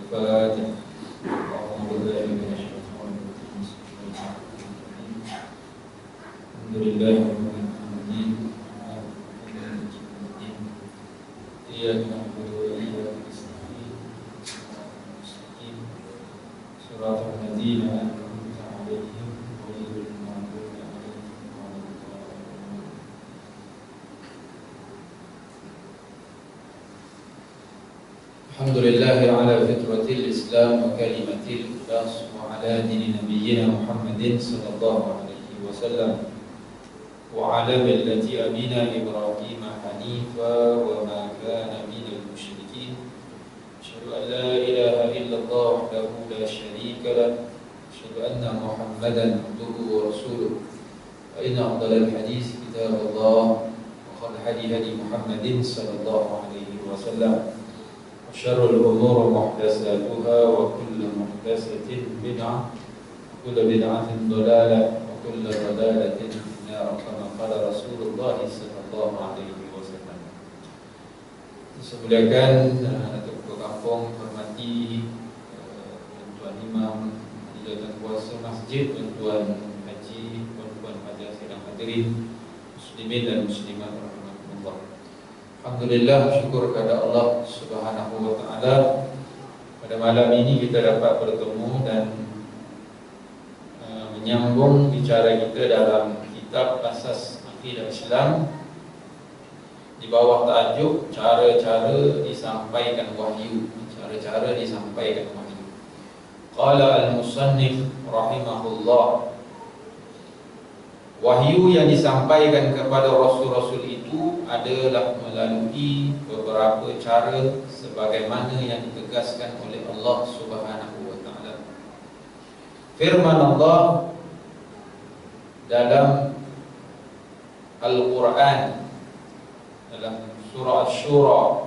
الفاتح. أعوذ بالله من الشيطان الرجيم. الحمد لله رب العالمين. إياك نعبد وإياك نستعين. صراط الذين أنعمت عليهم غير المغضوب عليهم ولا الضالين. الحمد لله على فطرة الإسلام وكلمة الإخلاص وعلى دين نبينا محمد صلى الله عليه وسلم وعلى ملة أبينا إبراهيم حنيفا وما كان من المشركين. أشهد أن لا إله إلا الله وحده لا شريك له. أشهد أن محمدا عبده ورسوله. فإن أفضل الحديث كتاب الله وخير الهدي هدي محمد صلى الله عليه وسلم. وشر الأمور محدثاتها وكل محدثة بدعة وكل بدعة ضلالة وكل ضلالة في النار كما قال رسول الله صلى الله عليه wasallam. Semuliakan Ketua Kampung, hormati Tuan Imam, Tuan Kuasa Masjid, Tuan Haji, Tuan Haji sedang hadirin, muslimin dan muslimat rahmatullah. Alhamdulillah, syukur kepada Allah Subhanahu wa taala. Pada malam ini kita dapat bertemu dan menyambung bicara kita dalam kitab Asas Akidah Islam di bawah tajuk cara-cara disampaikan wahyu. Cara-cara disampaikan wahyu. Qala al-musannif rahimahullah, wahyu yang disampaikan kepada rasul-rasul itu adalah melalui beberapa cara sebagaimana yang ditegaskan oleh Allah Subhanahu wa taala. Firman Allah dalam Al-Quran dalam surah Asy-Syura,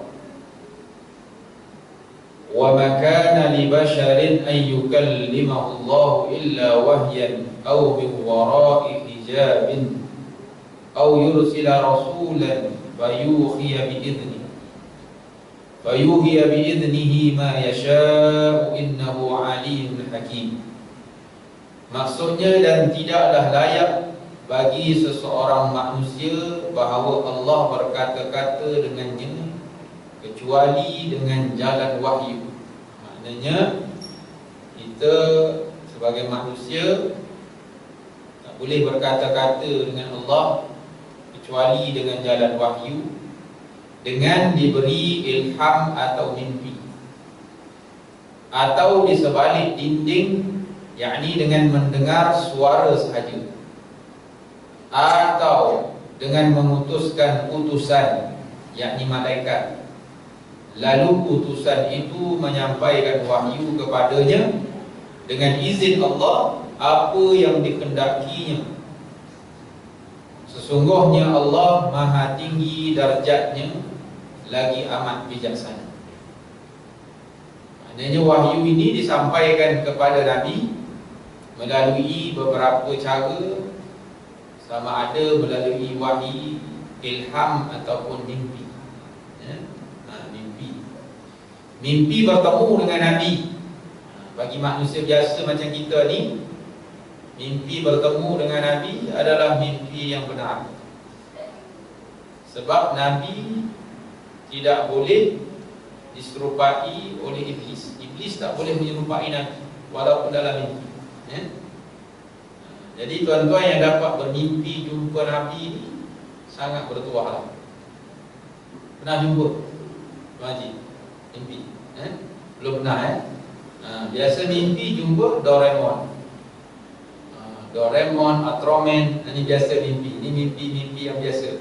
wa ma kana li basharin an yukallimahu Allah illa wahyan aw min wara'i hijabin aw yursila rasulan fayuhiya bi'idnihi ma yasha'u innahu alimun hakim. Maksudnya, dan tidaklah layak bagi seseorang manusia bahawa Allah berkata-kata dengannya kecuali dengan jalan wahyu. Maknanya kita sebagai manusia tak boleh berkata-kata dengan Allah kecuali dengan jalan wahyu, dengan diberi ilham atau mimpi, atau di sebalik dinding, yakni dengan mendengar suara sahaja, atau dengan mengutuskan utusan, yakni malaikat, lalu utusan itu menyampaikan wahyu kepadanya dengan izin Allah apa yang dikehendakinya. Sesungguhnya Allah Maha tinggi darjatnya, lagi amat bijaksana. Maknanya wahyu ini disampaikan kepada Nabi melalui beberapa cara, sama ada melalui wahyu, ilham ataupun mimpi. Mimpi bertemu dengan Nabi. Bagi manusia biasa macam kita ni, mimpi bertemu dengan Nabi adalah mimpi yang benar. Sebab Nabi tidak boleh diserupai oleh Iblis. Iblis tak boleh menyerupai Nabi walaupun dalam mimpi. Jadi tuan-tuan yang dapat bermimpi jumpa Nabi ni sangat bertuahlah. Pernah jumpa Tuan Haji? Mimpi? Belum pernah biasa mimpi jumpa Doraemon, Ultraman. Ini biasa mimpi. Ini mimpi-mimpi yang biasa.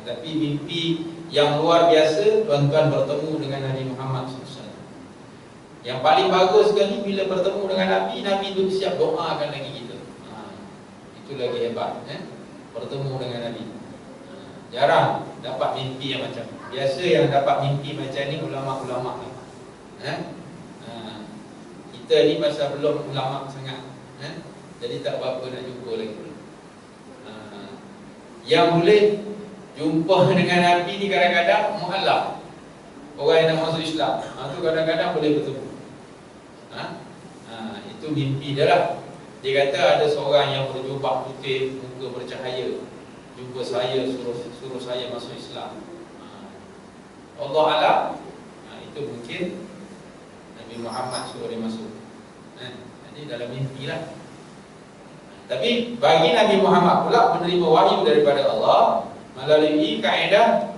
Tapi mimpi yang luar biasa, tuan-tuan bertemu dengan Nabi Muhammad SAW. Yang paling bagus sekali bila bertemu dengan Nabi, Nabi itu siap doakan lagi kita. Itu lagi hebat. Bertemu dengan Nabi. Jarang dapat mimpi yang macam. Biasa yang dapat mimpi macam ni ulama-ulama. Kita ni pasal belum ulama sangat, jadi tak apa-apa nak jumpa lagi. Yang boleh jumpa dengan Nabi ni kadang-kadang mu'allaf. orang yang nak masuk Islam. Tu kadang-kadang boleh bertemu. Itu mimpi dia lah. Dia kata ada seorang yang berjubah putih, muka bercahaya, jumpa saya, suruh saya masuk Islam. Allah Alam, itu mungkin Nabi Muhammad suruh dia masuk. Jadi dalam mimpi lah. Tapi bagi Nabi Muhammad pula menerima wahyu daripada Allah melalui kaedah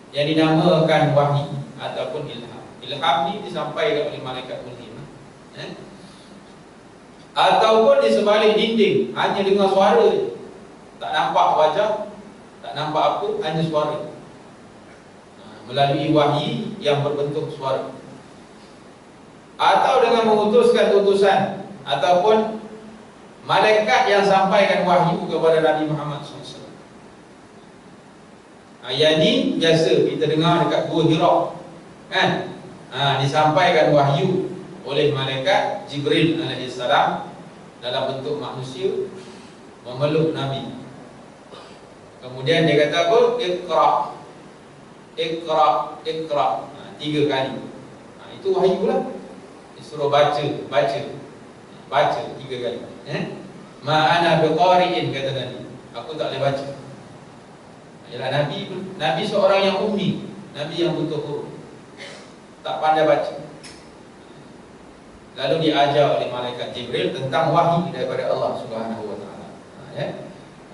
yang dinamakan wahyu ataupun ilham. Ilham ni disampaikan oleh malaikat mulhim, ataupun di sebalik dinding, hanya dengar suara je. Tak nampak wajah, tak nampak apa, hanya suara. Melalui wahyu yang berbentuk suara. Atau dengan mengutuskan utusan ataupun malaikat yang sampaikan wahyu kepada Nabi Muhammad SAW. Ayat ni biasa kita dengar dekat Gua Hira, kan? Disampaikan wahyu oleh malaikat Jibril alaihissalam dalam bentuk manusia memeluk Nabi. Kemudian dia kata apa? Iqra, Iqra, Iqra. 3 kali. Itu wahyu lah. Disuruh baca 3 kali. Ma'ana biqari'in, kata Nabi. Aku tak boleh baca. Ialah Nabi seorang yang ummi, Nabi yang buta huruf, tak pandai baca. Lalu diajar oleh malaikat Jibril tentang wahyu daripada Allah Subhanahu wa taala.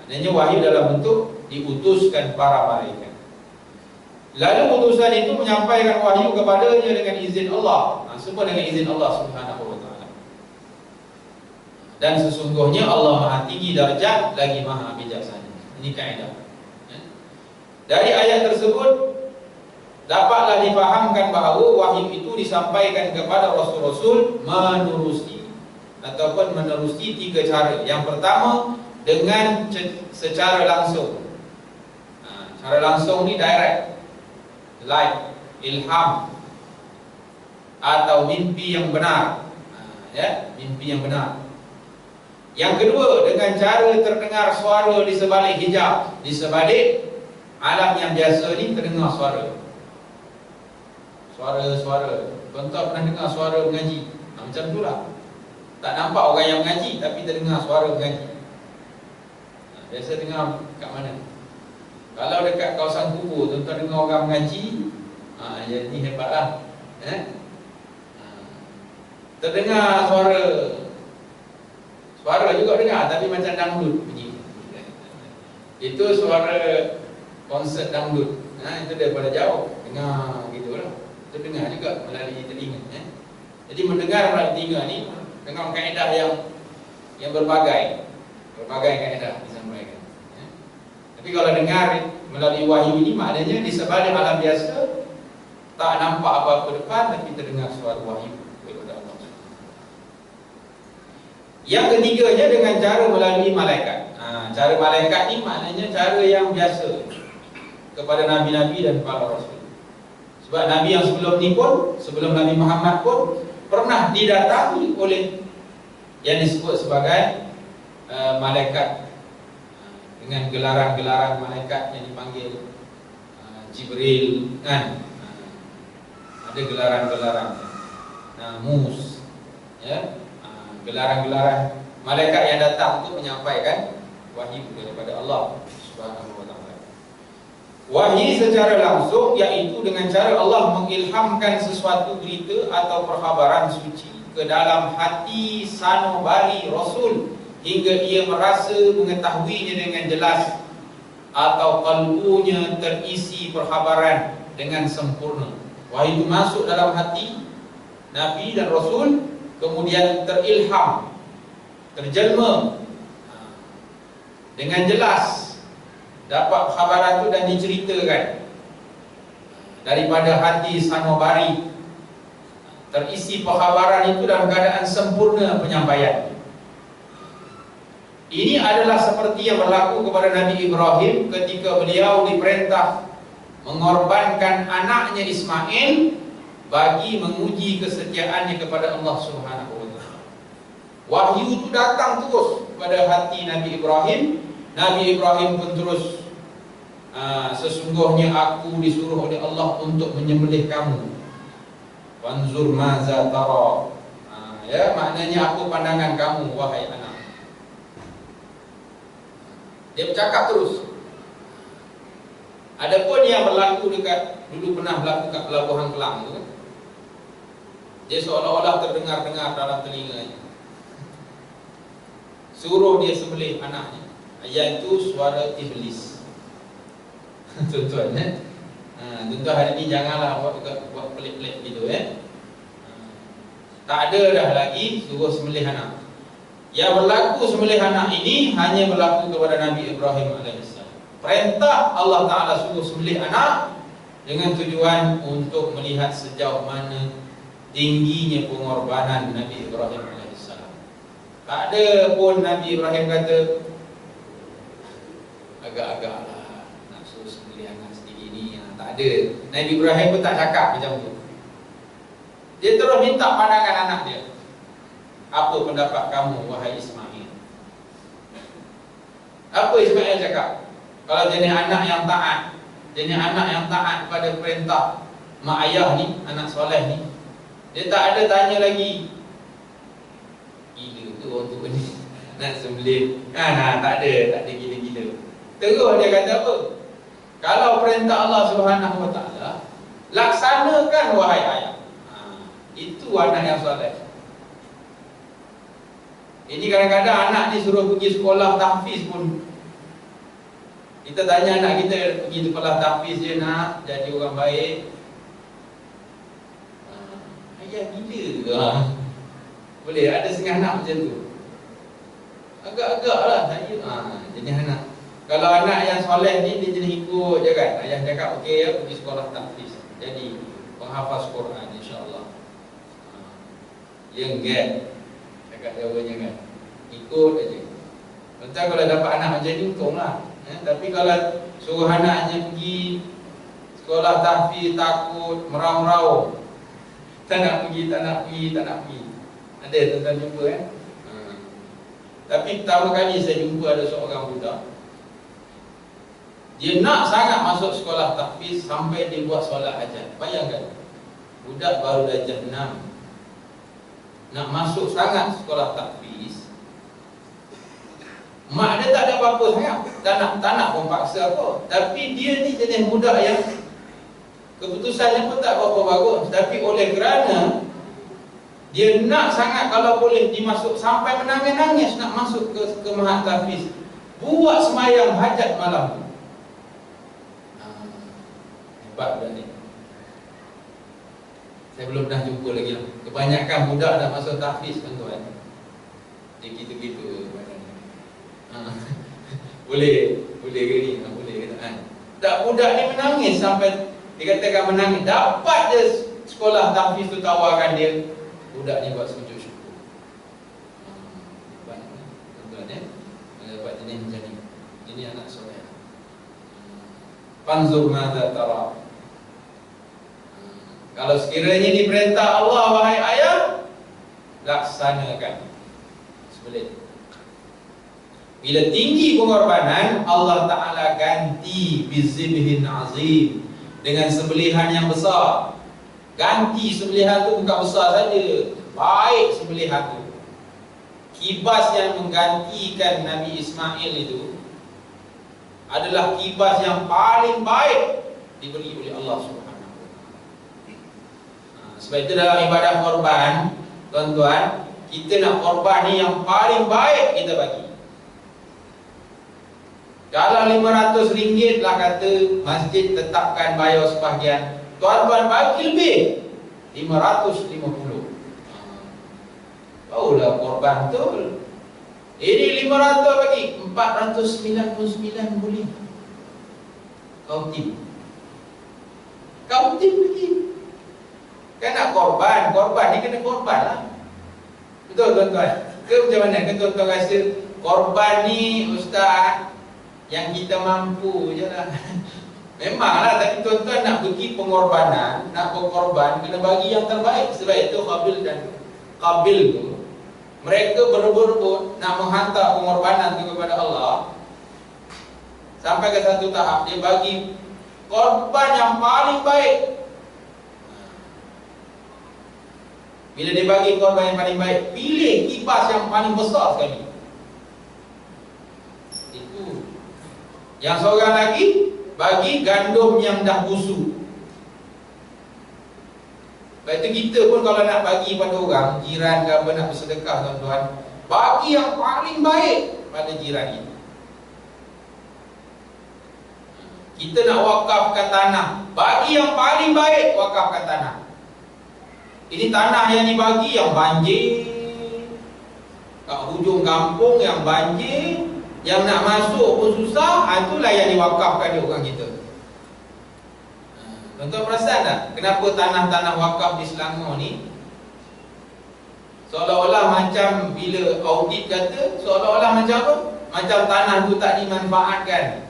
Maknanya wahyu dalam bentuk diutuskan para malaikat. Lalu utusan itu menyampaikan wahyu kepadanya dengan izin Allah. Semua dengan izin Allah Subhanahu wa taala. Dan sesungguhnya Allah Maha tinggi darjat lagi Maha bijaksana. Ini kaedah. Dari ayat tersebut dapatlah difahamkan bahawa wahyu itu disampaikan kepada rasul-rasul menerusi 3 cara. Yang pertama, dengan secara langsung. Cara langsung ni direct, live, ilham, atau mimpi yang benar. Mimpi yang benar. Yang kedua, dengan cara terdengar suara di sebalik hijab, di sebalik alam yang biasa ni terdengar suara. Suara. Tuan-tuan pernah dengar suara mengaji? Macam tu lah. Tak nampak orang yang mengaji, tapi terdengar suara mengaji. Biasa dengar kat mana? Kalau dekat kawasan kubur, tuan-tuan dengar orang mengaji, jadi hebatlah. Terdengar suara juga dengar, tapi macam dangdut bunyi. Itu suara konsert dangdut. Itu daripada jauh dengar gitulah. Itu dengar juga melalui telinga. Jadi mendengar melalui telinga ni dengan kaedah yang berbagai kaedah disampaikan. Tapi kalau dengar melalui wahyu ini, maknanya di sebalik alam biasa tak nampak apa-apa depan, tapi terdengar suara wahyu daripada Allah. Yang ketiganya dengan cara melalui malaikat. Cara malaikat ni maknanya cara yang biasa kepada nabi-nabi dan para rasul. Sebab nabi yang sebelum ni pun, sebelum Nabi Muhammad pun pernah didatangi oleh yang disebut sebagai malaikat, dengan gelaran-gelaran malaikat yang dipanggil Jibril, kan? Ada gelaran-gelaran Namus, gelaran-gelaran malaikat yang datang untuk menyampaikan wahyu daripada Allah Subhanahu wa taala. Wahyu secara langsung iaitu dengan cara Allah mengilhamkan sesuatu berita atau perkhabaran suci ke dalam hati sanubari Rasul hingga ia merasa mengetahuinya dengan jelas, atau kalbunya terisi perkhabaran dengan sempurna. Wahyu itu masuk dalam hati Nabi dan Rasul, kemudian terilham, terjelma dengan jelas, dapat khabaran itu dan diceritakan daripada hati sanubari, terisi perkhabaran itu dalam keadaan sempurna penyampaian. Ini adalah seperti yang berlaku kepada Nabi Ibrahim ketika beliau diperintah mengorbankan anaknya Ismail bagi menguji kesetiaannya kepada Allah Subhanahu wa taala. Wahyu itu datang terus pada hati Nabi Ibrahim. Nabi Ibrahim pun terus Sesungguhnya aku disuruh oleh Allah untuk menyembelih kamu. Wanzur maza tara. Ya, maknanya apa pandangan kamu wahai anak. Dia bercakap terus. Adapun yang berlaku dulu pernah berlaku kat Pelabuhan Kelang tu kan, dia seolah-olah terdengar-dengar dalam telinganya. Suruh dia sembelih anaknya, iaitu suara iblis. Tuan-tuan tuan-tuan hari ni janganlah buat pelik-pelik gitu Tak ada dah lagi suruh sembelih anak. Yang berlaku sembelih anak ini hanya berlaku kepada Nabi Ibrahim AS. Perintah Allah Ta'ala suruh sembelih anak dengan tujuan untuk melihat sejauh mana tingginya pengorbanan Nabi Ibrahim AS. Tak ada pun Nabi Ibrahim kata agak-agak lah nak suruh sembelih anak sendiri ni. Tak ada. Nabi Ibrahim pun tak cakap macam tu. Dia terus minta pandangan anak dia. Apa pendapat kamu wahai Ismail? Apa Ismail cakap? Kalau jenis anak yang taat, jenis anak yang taat pada perintah mak ayah ni, anak soleh ni, dia tak ada tanya lagi, gila ke orang tua ni nak sembelih? Tak ada gila-gila. Terus dia kata apa? Kalau perintah Allah Subhanahu Wa Taala, laksanakan wahai ayah. Itu anak yang soleh. Ini kadang-kadang anak ni suruh pergi sekolah tahfiz pun, kita tanya anak kita pergi sekolah tahfiz, dia nak jadi orang baik. Ayah gila. Boleh ada setengah anak macam tu. Agak-agak lah saya. Jadi anak, kalau anak yang soleh ni, dia jadi ikut je kan. Ayah cakap okey ya, pergi sekolah tahfiz, jadi penghafaz Quran insya-Allah. Yang get cakap jawabnya kan, ikut aja. Entah kalau dapat anak macam ni untunglah. Tapi kalau suruh anaknya pergi sekolah tahfiz takut, merau-merau, tak nak pergi. Ada tuan-tuan jumpa Tapi pertama kali saya jumpa ada seorang budak, dia nak sangat masuk sekolah tahfiz sampai dia buat solat hajat. Bayangkan, budak baru darjah 6 nak masuk sangat sekolah tahfiz. Mak dia tak ada apa-apa sangat, tak nak pun paksa apa. Tapi dia ni jenis budak yang keputusannya pun tak berapa bagus. Tapi oleh kerana dia nak sangat kalau boleh dimasuk, sampai menangis-nangis nak masuk ke Mahat Tahfiz, buat semayang hajat malam. Hebat budak ni. Saya belum pernah jumpa lagi lah. Kebanyakan budak nak masuk tahfiz tuan-tuan, dia gitu-gitu boleh ke ni? Boleh ke tak? Tak, budak ni menangis sampai dikatakan menangis. Dapat je sekolah tahfiz tu tawarkan dia, budak ni buat sujud syukur. Tuan-tuan dapat jenis macam ni. Ini anak soleh. Fanzur madza tara. Kalau sekiranya diperintah Allah wahai ayah, laksanakan. Sembelih. Bila tinggi pengorbanan, Allah Ta'ala ganti bizibhin azim, dengan sembelihan yang besar. Ganti sembelihan tu bukan besar saja, baik sembelihan tu. Kibas yang menggantikan Nabi Ismail itu adalah kibas yang paling baik diberi oleh Allah SWT. Sebab itu dalam ibadah korban, tuan-tuan, kita nak korban ni yang paling baik kita bagi. Kalau RM500 lah kata masjid tetapkan bayar sebahagian, tuan-tuan bagi lebih, 550. Barulah korban betul. Ini 500 bagi 499 boleh. Kau tim lagi. Kan nak korban ni kena korban lah. Betul tuan-tuan? Ke macam mana? Ke tuan-tuan rasa korban ni ustaz yang kita mampu je lah. Memanglah, tapi tuan-tuan nak pergi pengorbanan, nak berkorban, kena bagi yang terbaik. Sebab itu Qabil dan Qabil tu, mereka berebut-rebut nak menghantar pengorbanan tu kepada Allah. Sampai ke satu tahap dia bagi korban yang paling baik. Bila dia bagi korban yang paling baik, pilih kipas yang paling besar sekali. Itu. Yang seorang lagi bagi gandum yang dah busuk. Lepas itu kita pun kalau nak bagi pada orang, jiran ke apa, nak bersedekah tuan-tuan, bagi yang paling baik pada jiran kita. Kita nak wakafkan tanah, bagi yang paling baik, wakafkan tanah. Ini tanah yang dibagi yang banjir, kat hujung kampung yang banjir, yang nak masuk pun susah, itulah yang diwakafkan di orang kita. Tuan-tuan perasan tak? Kenapa tanah-tanah wakaf di Selangor ni seolah-olah macam bila audit kata, seolah-olah macam apa? Macam tanah tu tak dimanfaatkan.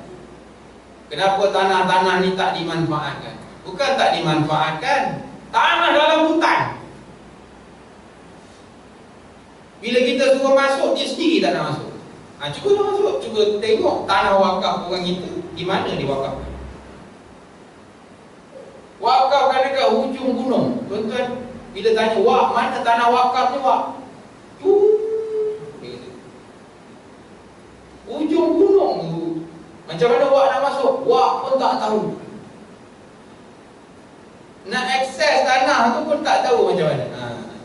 Kenapa tanah-tanah ni tak dimanfaatkan? Bukan tak dimanfaatkan, tanah dalam hutan. Bila kita suruh masuk, dia sendiri tak nak masuk. Cuba dah masuk, cuba tengok tanah wakaf orang itu di mana diwakafkan. Wakafkan dekat hujung gunung. Tuan-tuan, bila tanya, wak, mana tanah wakaf ni, wak? Hujung gunung tu. Macam mana wak nak masuk? Wak pun tak tahu. Nak akses tanah tu pun tak tahu macam mana.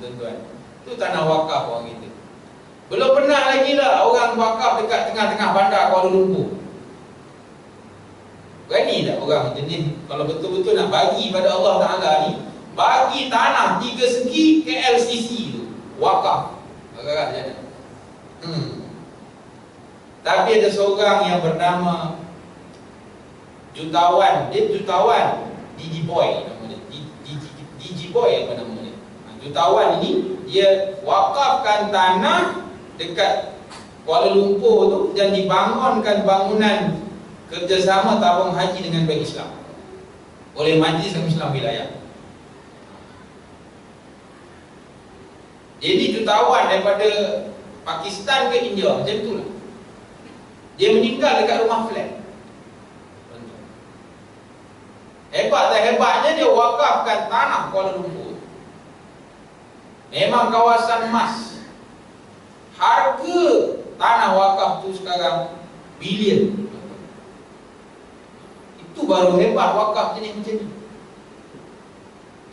Tuan-tuan, tu tanah wakaf orang kita. Belum pernah lagi lah orang wakaf dekat tengah-tengah bandar Kuala Lumpur. Berani tak orang jenis kalau betul-betul nak bagi pada Allah Ta'ala ni, bagi tanah 3 segi KLCC tu, wakaf. Agak-agak macam mana? Tapi ada seorang yang bernama jutawan, dia jutawan Digiboy nama dia. Digiboy apa nama dia. Jutawan ini dia wakafkan tanah dekat Kuala Lumpur tu dan dibangunkan bangunan kerjasama tabung haji dengan Bank Islam oleh Majlis Islam Wilayah. Jadi jutawan daripada Pakistan ke India, macam tu lah. Dia meninggal dekat rumah flat. Hebat tak hebatnya dia wakafkan tanah Kuala Lumpur. Memang kawasan emas. Harga tanah wakaf tu sekarang bilion. Itu baru hebat wakaf jenis macam ni.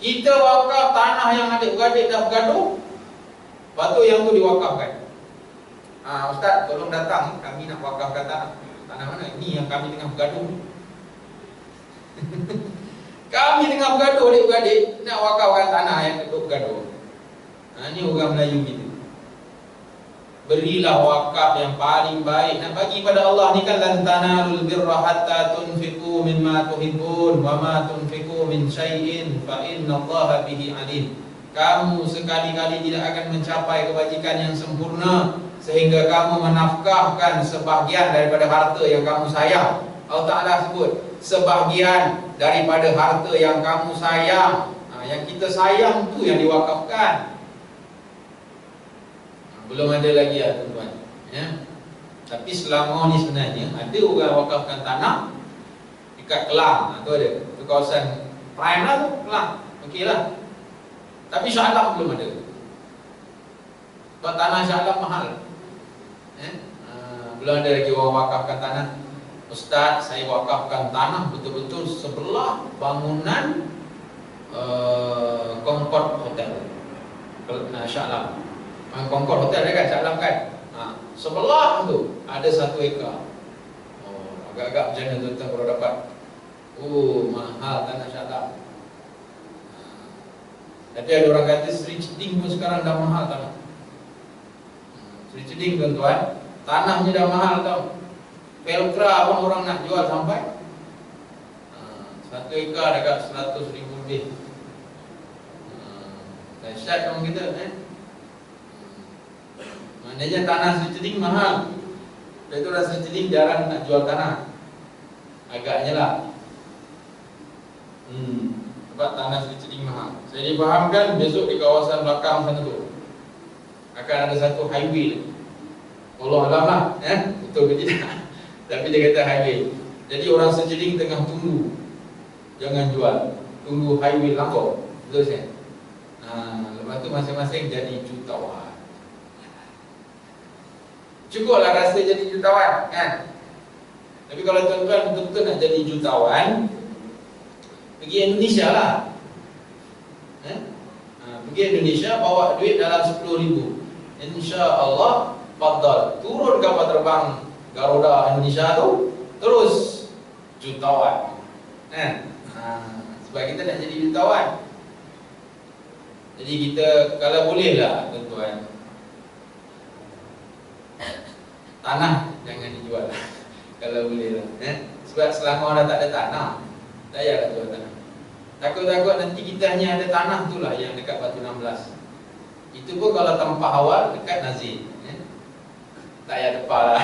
Kita wakaf tanah yang adik-beradik dah bergaduh, lepas tu yang tu diwakafkan. Ustaz, tolong datang, kami nak wakafkan tanah. Tanah mana? Ini yang kami tengah bergaduh. Kami tengah bergaduh adik-beradik, nak wakafkan tanah yang duduk bergaduh. Ini orang Melayu kita. Berilah wakaf yang paling baik. Nak bagi pada Allah ni kan, lan tanalul birra hatta tunfiqu mimma tuhibbun wa ma tunfiqu min syai'in fa innallaha bihi alim. Kamu sekali-kali tidak akan mencapai kebajikan yang sempurna sehingga kamu menafkahkan sebahagian daripada harta yang kamu sayang. Allah Ta'ala sebut sebahagian daripada harta yang kamu sayang. Yang kita sayang tu yang diwakafkan. Belum ada lagi ya tuan-tuan ya. Tapi Selangor ni sebenarnya ada orang wakafkan tanah dekat Kelang. Tu ada, tu kawasan prime lah tu, Kelang. Okey lah. Tapi Shah Alam belum ada. Sebab tanah Shah Alam mahal ya. Belum ada lagi orang wakafkan tanah. Ustaz, saya wakafkan tanah betul-betul sebelah bangunan Concord Hotel Shah Alam. Concord Hotel dia kan, Shah Alam kan. Sebelah tu ada 1 ekar. Agak-agak macam mana tuan-tuan kalau dapat. Mahal tanah Shah Alam. Tapi ada orang kata Seri Ceding pun sekarang dah mahal tanah. Seri Ceding tuan-tuan, tanahnya dah mahal tau. Pelkra pun orang nak jual sampai 1 ekar dekat 100,000 lebih. Dahsyat orang kita Maknanya tanah Seri Ceding mahal. Dan itu Seri Ceding jarang nak jual tanah. Agaknya lah. Sebab tanah Seri Ceding mahal. Saya difahamkan besok di kawasan belakang sana tu akan ada satu highway. Allah alam lah Betul ke tidak. Tapi dia kata highway. Jadi orang sejeling tengah tunggu, jangan jual, tunggu highway lambat. Betul saya? Lepas tu masing-masing jadi jutawan. Cukuplah rasa jadi jutawan, kan? Tapi kalau tuan-tuan betul-betul nak jadi jutawan, pergi Indonesia lah. Pergi Indonesia, bawa duit dalam 10,000. InsyaAllah, fadal, turun kapal terbang Garuda Indonesia tu, terus jutawan. Sebab kita nak jadi jutawan. Jadi kita, kalau boleh lah tuan-tuan, tanah jangan dijual kalau boleh lah. Sebab Selangor dah tak ada tanah, tak payahlah jual tanah. Takut-takut nanti kita hanya ada tanah tu lah yang dekat Batu 16. Itu pun kalau tempah awal dekat Nazir. Tak payah tempah lah.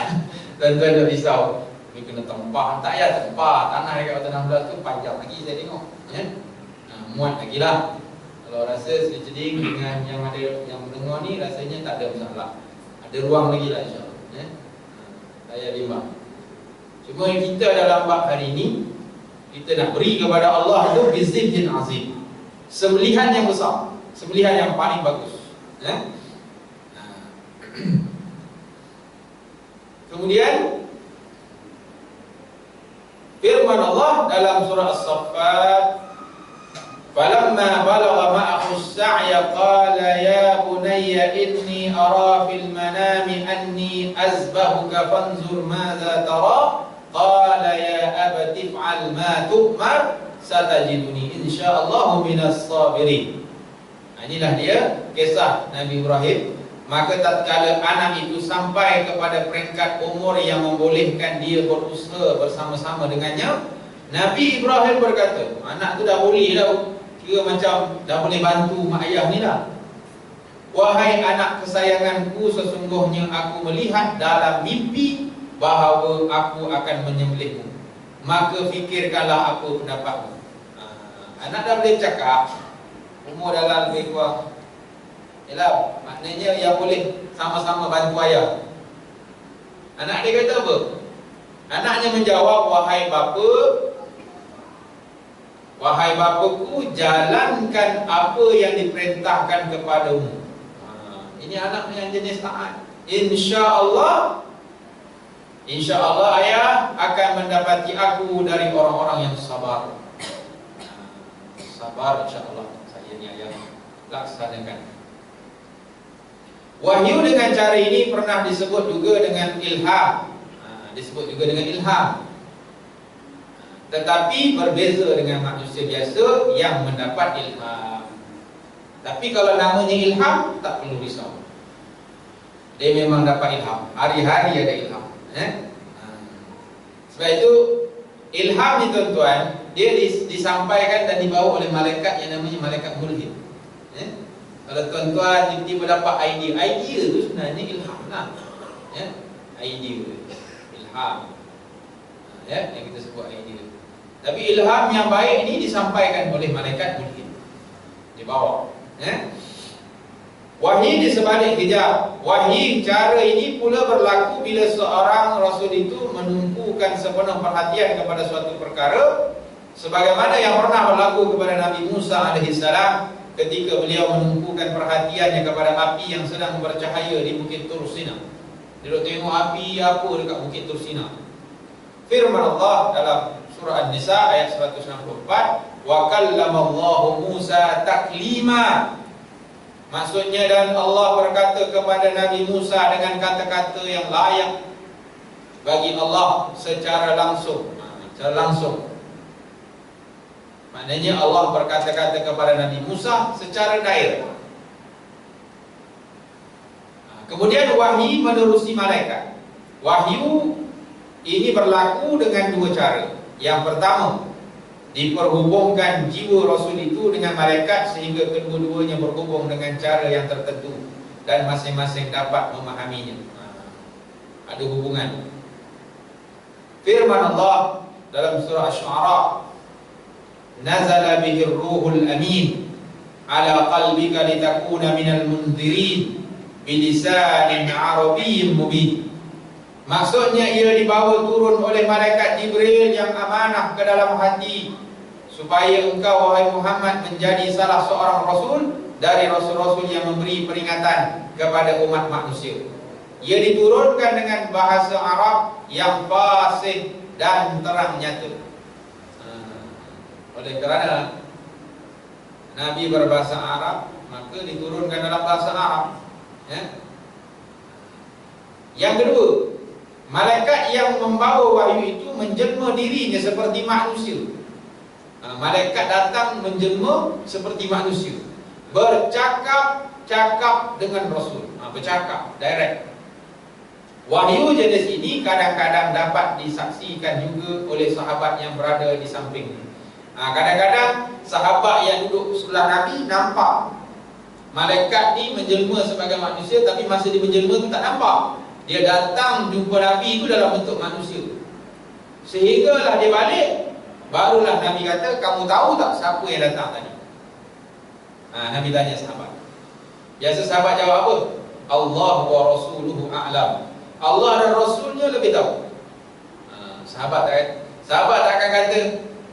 Tuan-tuan dah risau, ni kena tempah. Tak payah tempah. Tanah dekat Batu 16 tu panjang lagi saya tengok, muat lagi lah. Kalau rasa sedikit dengan yang ada yang mendengar ni, rasanya tak ada masalah. Ada ruang lagi lah insyaAllah. Tak payah bimbang. Cuma kita dalam bab hari ini, kita nak beri kepada Allah itu bizibhin azim, sembelihan yang besar, sembelihan yang paling bagus. Kemudian firman Allah dalam surah As-Saffat, falamma balagha ma'ahu as-sa'ya qala ya bunayya inni ara fil manami anni azbahuka fanzur madza tara qala ya abati if'al ma tu'mar satajiduni insyaallah minas sabirin. Inilah dia kisah Nabi Ibrahim. Maka tatkala anak itu sampai kepada peringkat umur yang membolehkan dia berusaha bersama-sama dengannya, Nabi Ibrahim berkata, anak tu dah boleh dah, kira macam dah boleh bantu mak ayah ni dah. Wahai anak kesayanganku, sesungguhnya aku melihat dalam mimpi bahawa aku akan menyembelihmu. Maka fikirkanlah apa pendapatmu. Anak dah boleh cakap, umur dalam lebih kurang, yalah, maknanya yang boleh sama-sama bantu ayah. Anak dia kata apa? Anaknya menjawab, wahai bapaku, jalankan apa yang diperintahkan kepadamu. Ini anak yang jenis taat. InsyaAllah ayah akan mendapati aku dari orang-orang yang sabar. Sabar insyaAllah. Saya ni ayah laksanakan. Wahyu dengan cara ini pernah disebut juga dengan ilham. Tetapi berbeza dengan manusia biasa yang mendapat ilham. Tapi kalau namanya ilham, tak perlu risau. Dia memang dapat ilham. Hari-hari ada ilham. Sebab itu ilham ni tuan-tuan, dia disampaikan dan dibawa oleh malaikat yang namanya malaikat mulhim. Kalau tuan-tuan tiba-tiba dapat idea tu sebenarnya ilham lah. Idea, ilham, yang kita sebut idea. Tapi ilham yang baik ini disampaikan oleh malaikat mulhim, dibawa. Wahyi di sebalik hijab. Wahyi cara ini pula berlaku bila seorang rasul itu menumpukan sepenuh perhatian kepada suatu perkara, sebagaimana yang pernah berlaku kepada Nabi Musa alaihissalam ketika beliau menumpukan perhatiannya kepada api yang sedang bercahaya di Bukit Tur Sina. Dia tengok api apa dekat Bukit Tur Sina. Firman Allah dalam surah An-Nisa ayat 164, wa kallamallahu Musa taklima. Maksudnya, dan Allah berkata kepada Nabi Musa dengan kata-kata yang layak bagi Allah secara langsung. Maknanya Allah berkata-kata kepada Nabi Musa secara direct. Kemudian wahyu menerusi malaikat. Wahyu ini berlaku dengan dua cara. Yang pertama, diperhubungkan jiwa Rasul itu dengan malaikat sehingga kedua-duanya berhubung dengan cara yang tertentu dan masing-masing dapat memahaminya. Ada hubungan. Firman Allah dalam surah Asy-Syu'ara, nazala bihi ruhul amin ala qalbika litakuna minal munzirin bilisanin arabiyyin mubin. Maksudnya ia dibawa turun oleh malaikat Jibril yang amanah ke dalam hati, supaya engkau wahai Muhammad menjadi salah seorang rasul dari rasul-rasul yang memberi peringatan kepada umat manusia. Ia diturunkan dengan bahasa Arab yang fasih dan terang nyata. Oleh kerana Nabi berbahasa Arab, maka diturunkan dalam bahasa Arab. Yang kedua, malaikat yang membawa wahyu itu menjelma dirinya seperti manusia. Malaikat datang menjelma seperti manusia, bercakap dengan Rasul, bercakap direct. Wahyu jenis ini kadang-kadang dapat disaksikan juga oleh sahabat yang berada di sampingnya. Kadang-kadang sahabat yang duduk sebelah Nabi nampak malaikat ni menjelma sebagai manusia, tapi masa dia menjelma tu tak nampak. Dia datang jumpa Nabi itu dalam bentuk manusia. Sehinggalah dia balik, barulah Nabi kata, kamu tahu tak siapa yang datang tadi? Nabi tanya sahabat. Biasa sahabat jawab apa? Allah wa rasuluhu a'lam. Allah dan Rasulnya lebih tahu. Sahabat tak akan kata,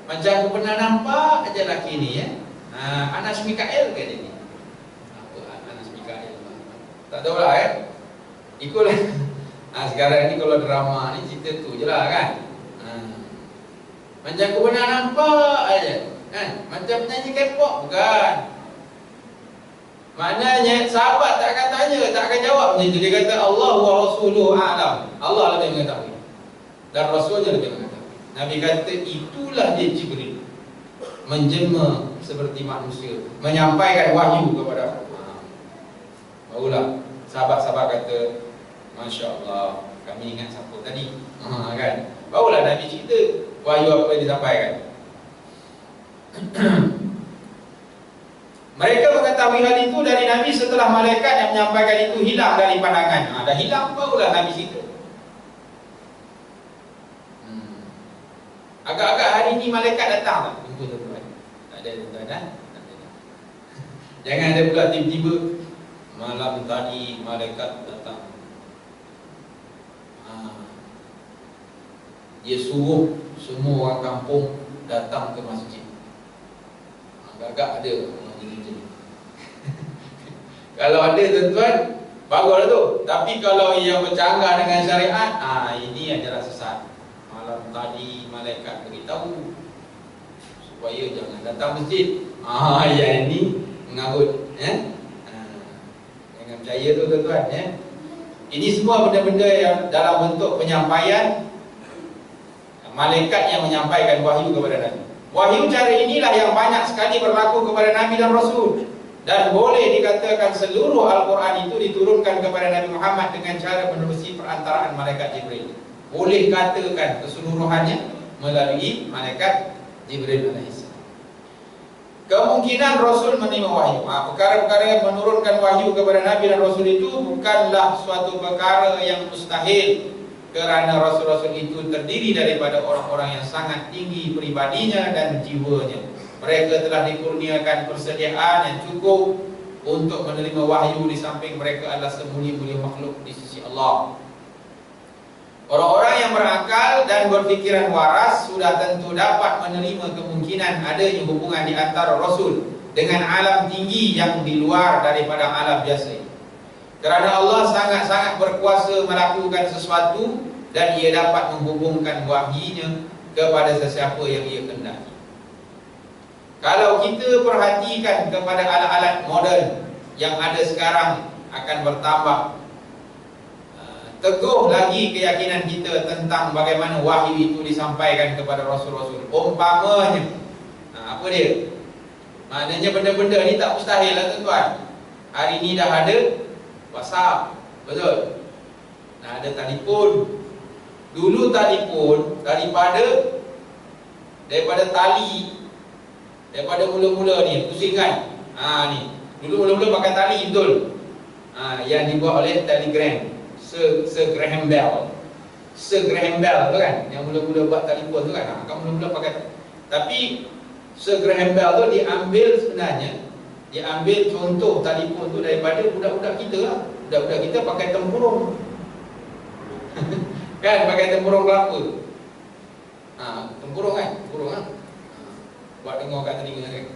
macam aku pernah nampak aja laki ni Anas Mikael ke dia ni? Apa Anas Mikael? Tak tahu lah ikutlah. Sekarang ni kalau drama ni cerita tu je lah kan. Macam aku pernah nampak aja kan? Macam penyanyi K-pop bukan. Maknanya sahabat tak akan tanya, tak akan jawab macam itu. Dia kata Allah wa rasuluhu a'lam. Allah lebih mengetahui dan Rasulnya lebih mengetahui. Nabi kata itulah dia Jibril, menjelma seperti manusia, menyampaikan wahyu kepada barulah sahabat-sahabat kata, Masya Allah, kami ingat siapa tadi kan. Barulah Nabi cerita wahyu apa yang disampaikan. Mereka mengetahui hal itu dari Nabi setelah malaikat yang menyampaikan itu hilang dari pandangan. Dah hilang, barulah Nabi cerita. Agak-agak hari ini malaikat datang tak? Jumpa tuan-tuan. Tak ada tuan-tuan. Jangan ada pula tiba-tiba malam tadi malaikat datang. Dia suruh semua orang kampung datang ke masjid. Agak-agak ada jenis. Kalau ada tuan-tuan, baguslah tu. Tapi kalau yang bercanggah dengan syariat, ini adalah sesat. Malam tadi malaikat beritahu supaya jangan datang masjid. Yang ini mengarut. Jangan percaya tu tuan-tuan. Ini semua benda-benda yang dalam bentuk penyampaian malaikat yang menyampaikan wahyu kepada Nabi. Wahyu cara inilah yang banyak sekali berlaku kepada Nabi dan Rasul. Dan boleh dikatakan seluruh Al-Quran itu diturunkan kepada Nabi Muhammad dengan cara menerusi perantaraan malaikat Jibril. Boleh katakan keseluruhannya melalui malaikat Jibril AS. Kemungkinan Rasul menerima wahyu. Perkara-perkara yang menurunkan wahyu kepada Nabi dan Rasul itu bukanlah suatu perkara yang mustahil, kerana Rasul-Rasul itu terdiri daripada orang-orang yang sangat tinggi pribadinya dan jiwanya. Mereka telah dikurniakan persediaan yang cukup untuk menerima wahyu, di samping mereka adalah semulia-mulia makhluk di sisi Allah. Orang-orang yang berakal dan berfikiran waras sudah tentu dapat menerima kemungkinan adanya hubungan di antara Rasul dengan alam tinggi yang di luar daripada alam biasa. Kerana Allah sangat-sangat berkuasa melakukan sesuatu dan ia dapat menghubungkan wahyunya kepada sesiapa yang ia kehendaki. Kalau kita perhatikan kepada alat-alat moden yang ada sekarang, akan bertambah teguh lagi keyakinan kita tentang bagaimana wahyu itu disampaikan kepada Rasul-Rasul. Umpamanya, apa dia? Maknanya benda-benda ni tak mustahil lah tuan-tuan. Hari ni dah ada WhatsApp, betul? Ada telefon. Dulu telefon daripada tali, daripada mula-mula ni pusing kan. Ni dulu mula-mula pakai tali, betul? Yang dibuat oleh Telegram, Sir Graham Bell tu kan, yang mula-mula buat telefon tu kan. Kamu mula-mula pakai, tapi Sir Graham Bell tu diambil contoh telefon tu daripada budak-budak kita lah. Budak-budak kita pakai tempurung. Kan pakai tempurung kelapa. Tempurung kan? Tempurung kan? Buat dengar kat telinga kan.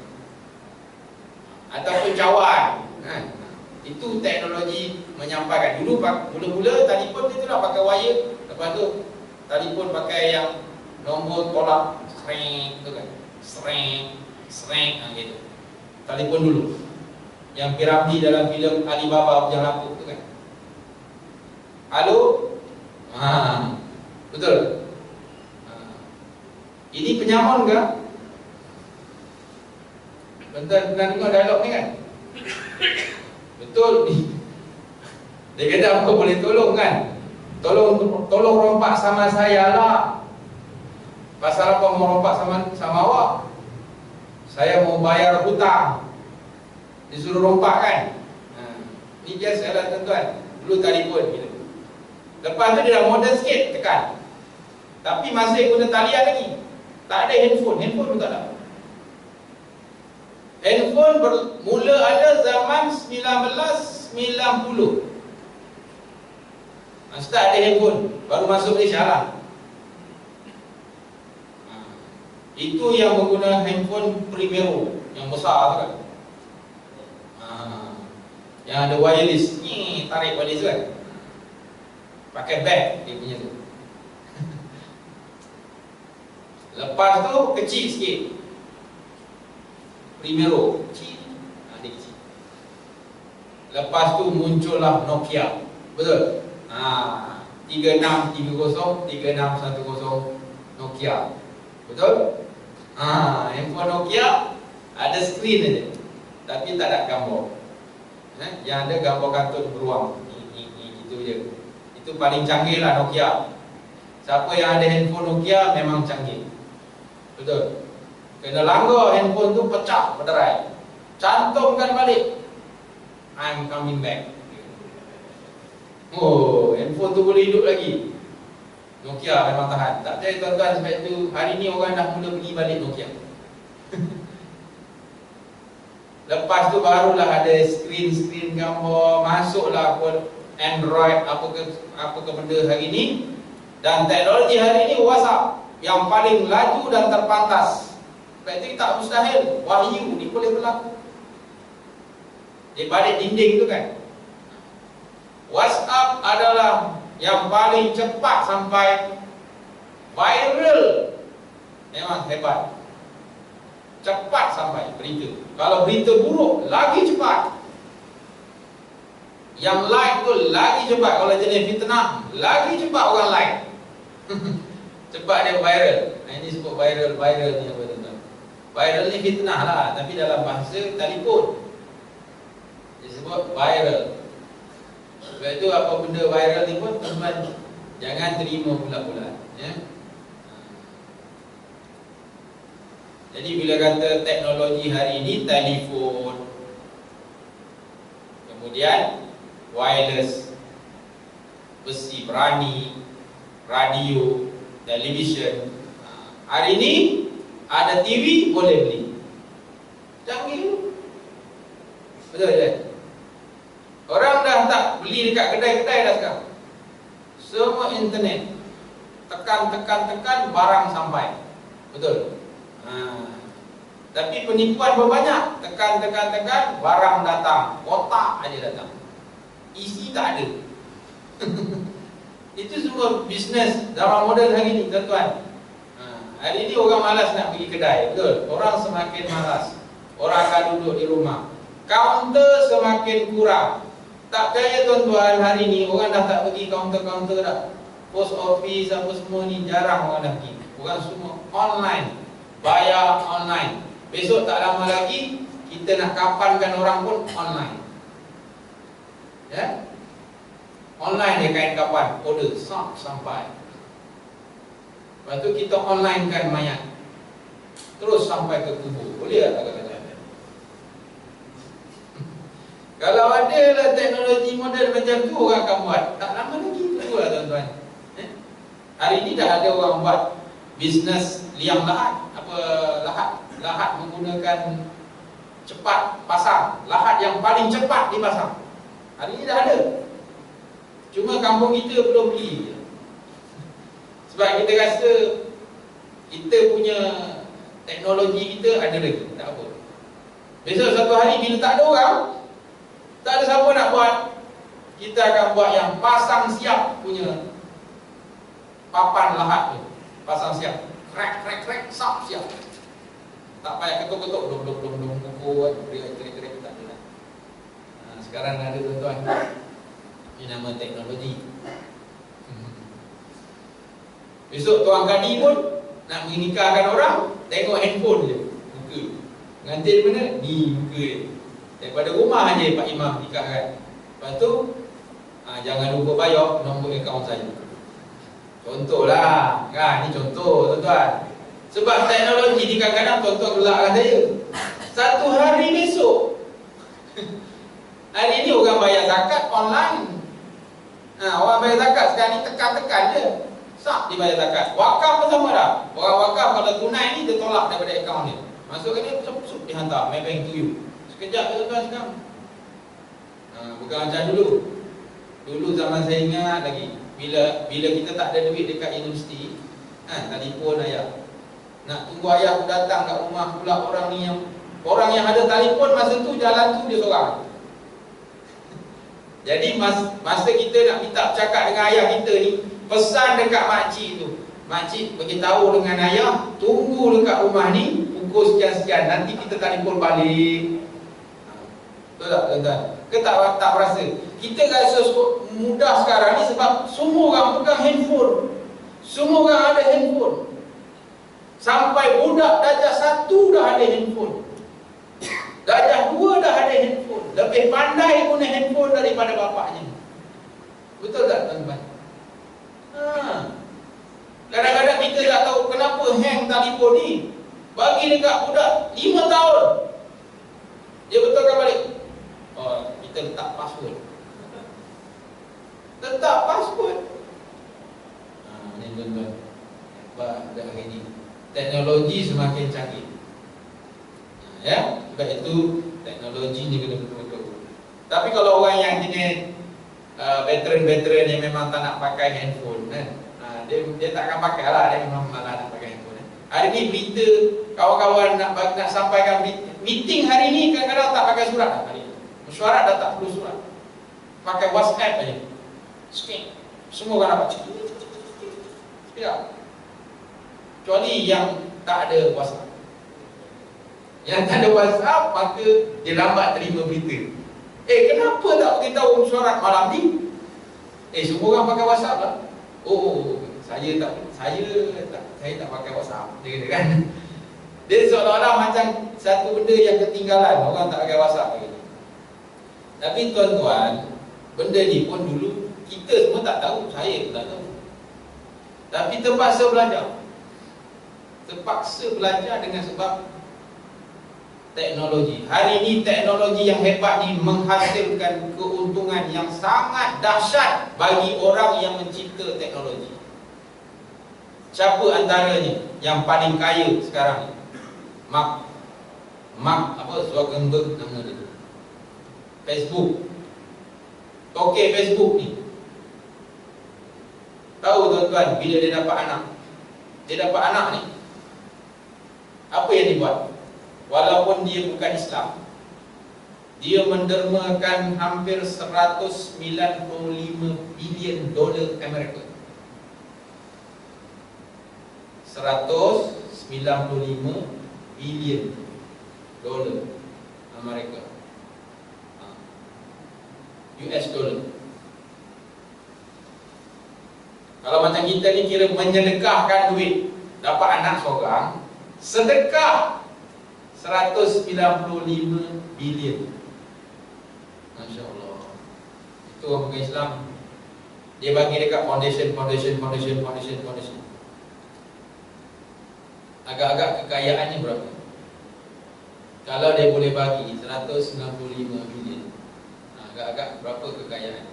Ataupun cawan kan? Itu teknologi menyampaikan. Dulu mula-mula telefon itu lah pakai wire. Lepas tu telefon pakai yang nombor tolak sering tu kan. Sering gitu. Telefon dulu. Yang piramidi dalam filem Alibaba Bujang Lapuk tu kan. Halo? Betul. Ini penyamun ke? Bentar, pernah dengar dialog ni kan? Betul. Dia kata apa boleh tolong kan? Tolong rompak sama saya lah. Pasal apa mau rompak sama awak? Saya mau bayar hutang. Disuruh rompak kan? Ni biasa lah tuan-tuan. Dulu telefon gitu. Lepas tu dia dah modern sikit tekan. Tapi masih guna talian lagi. Tak ada handphone pun tak ada. Handphone mula ada zaman 1990. Start ada handphone, baru masuk Malaysia lah. Itu yang menggunakan handphone Primero yang besar tu kan. Yang ada wireless, ni tarik wireless kan. Pakai bag dia punya tu. Lepas tu kecil sikit. Primero kecil. Dia kecil. Lepas tu muncullah Nokia. Betul? 3630, 3610 Nokia. Betul? Handphone Nokia ada skrin aja. Tapi tak ada gambar. Yang ada gambar kartun beruang. Itu je. Itu paling canggih lah Nokia. Siapa yang ada handphone Nokia memang canggih. Betul. Kena langgar handphone tu pecah berderai. Cantumkan balik. I'm coming back. Handphone tu boleh hidup lagi. Nokia memang tahan. Tak percaya tuan-tuan sebab itu hari ni orang dah mula pergi balik Nokia. Lepas tu barulah ada skrin gambar. Masuklah pun Android apa ke benda hari ni. Dan teknologi hari ni WhatsApp yang paling laju dan terpantas. Sebab itu tak mustahil wahyu ni boleh berlaku di balik dinding tu kan. WhatsApp adalah yang paling cepat sampai viral. Memang hebat. Cepat sampai berita. Kalau berita buruk lagi cepat. Yang like tu lagi cepat. Kalau jenis fitnah lagi cepat orang like. Cepat dia viral. Ini sebut viral ni apa tuan-tuan? Viral ni fitnah lah, tapi dalam bahasa telefon disebut viral. Sebab itu apa benda viral ni pun tuan-tuan jangan terima bulat-bulat, ya. Jadi bila kata teknologi hari ini telefon, kemudian wireless, besi berani, radio, televisyen. Hari ini ada TV boleh beli. Canggih. Betul tak? Orang dah tak beli dekat kedai-kedai dah sekarang. Semua internet. Tekan barang sampai. Betul. Tapi penipuan berbanyak. Tekan barang datang. Kotak aja datang. Isi tak ada. Itu semua bisnes zaman moden hari ni tuan-tuan. Hari ni orang malas nak pergi kedai. Betul. Orang semakin malas. Orang akan duduk di rumah. Kaunter semakin kurang. Tak percaya tuan-tuan, hari ni orang dah tak pergi kaunter-kaunter dah. Post office apa semua ni jarang orang dah pergi. Orang semua online. Bayar online. Besok tak lama lagi kita nak kapankan orang pun online. Ya? Online dia kain kapan, order sampai. Lepas tu kita online kan mayat. Terus sampai ke kubur. Boleh tak kata-kata? Kalau ada lah teknologi moden macam tu orang akan buat. Tak lama lagi tu lah tuan-tuan. Hari ni dah ada orang buat bisnes liang lahat. Apa lahat menggunakan cepat pasang. Lahat yang paling cepat dipasang. Hari ni dah ada. Cuma kampung kita belum beli. Sebab kita rasa kita punya teknologi kita ada lagi, tak apa. Besok satu hari bila tak ada orang, tak ada siapa nak buat, kita akan buat yang pasang siap punya papan lahat tu. Pasang siap, krek, sap siap. Tak payah ketuk-ketuk, dong, pukul, terik, tak ada. Sekarang ada tuan-tuan, ini nama teknologi. Besok tuan kadi pun nak menikahkan orang, tengok handphone je, muka. Pengantin mana? Ni muka dia. Daripada rumah aja Pak Imam nikahkan. Lepas tu jangan lupa bayar nombor akaun saya. Contohlah, kan? Ni contoh tuan-tuan. Sebab teknologi ni kadang-kadang tuan-tuan gelakkan saya. Satu hari besok, hari ni orang bayar zakat online. Orang bayar zakat sekarang ni tekan-tekan je, sap dibayar zakat. Wakaf pun sama dah. Orang wakaf kalau tunai ni dia tolak daripada akaun dia. Masukkan dia, sup dihantar, Maybank to you. Sekejap je tuan-tuan sekarang. Bukan macam dulu. Dulu zaman saya ingat lagi, bila kita tak ada duit dekat universiti, telefon ayah. Nak tunggu ayah aku datang kat rumah pula orang yang ada telefon masa tu, jalan tu dia seorang. Jadi masa kita nak minta bercakap dengan ayah kita ni, pesan dekat makcik tu. Makcik beritahu dengan ayah, tunggu dekat rumah ni pukul sekian-sekian, nanti kita telefon balik. Betul tak tuan-tuan? Ke tak berasa? Kita rasa mudah sekarang ni sebab semua orang pegang handphone. Semua orang ada handphone. Sampai budak darjah 1 dah ada handphone. Darjah 2 dah ada handphone. Lebih pandai guna handphone daripada bapaknya. Betul tak tuan-tuan? Kadang-kadang kita tak tahu kenapa hang telefon ni. Bagi dekat budak 5 tahun, dia betulkan balik. Kita letak password. Letak password. Ni tuan-tuan, hebat dah hari ni. Teknologi semakin canggih. Ya, sebab itu teknologi ni kena betul-betul. Tapi kalau orang yang jenis veteran-veteran yang memang tak nak pakai handphone, dia tak akan pakai lah. Dia memang malah nak pakai handphone. Hari ni berita kawan-kawan nak sampaikan meeting hari ni, kadang-kadang tak pakai surat hari ni. Mesyuarat dah tak perlu surat, pakai WhatsApp aja. Scan, semua orang dapat. Ya. Kecuali yang tak ada WhatsApp. Yang tak ada WhatsApp, maka dia lambat terima berita. Kenapa tak beritahu mesyuarat malam ni? Semua orang pakai WhatsApp lah. Saya tak pakai WhatsApp. Dia kata kan. Dia seolah-olah macam satu benda yang ketinggalan. Orang tak pakai WhatsApp lagi. Tapi tuan-tuan, benda ni pun dulu kita semua tak tahu. Saya pun tak tahu. Tapi terpaksa belajar. Terpaksa belajar dengan sebab teknologi. Hari ini teknologi yang hebat ni menghasilkan keuntungan yang sangat dahsyat bagi orang yang mencipta teknologi. Siapa antaranya yang paling kaya sekarang ni? Mark Zuckerberg nama dia. Facebook. Tokek Facebook ni. Tahu tuan-tuan, bila dia dapat anak. Dia dapat anak ni, apa yang dia buat? Walaupun dia bukan Islam, dia mendermakan hampir 195 bilion dolar Amerika. 195 bilion dolar Amerika, US dollar. Kalau macam kita ni kira menyedekahkan duit, dapat anak seorang, sedekah 195 bilion. Masya Allah. Itu orang bukan Islam. Dia bagi dekat foundation. Agak-agak kekayaannya berapa? Kalau dia boleh bagi 195 bilion, agak-agak berapa kekayaan?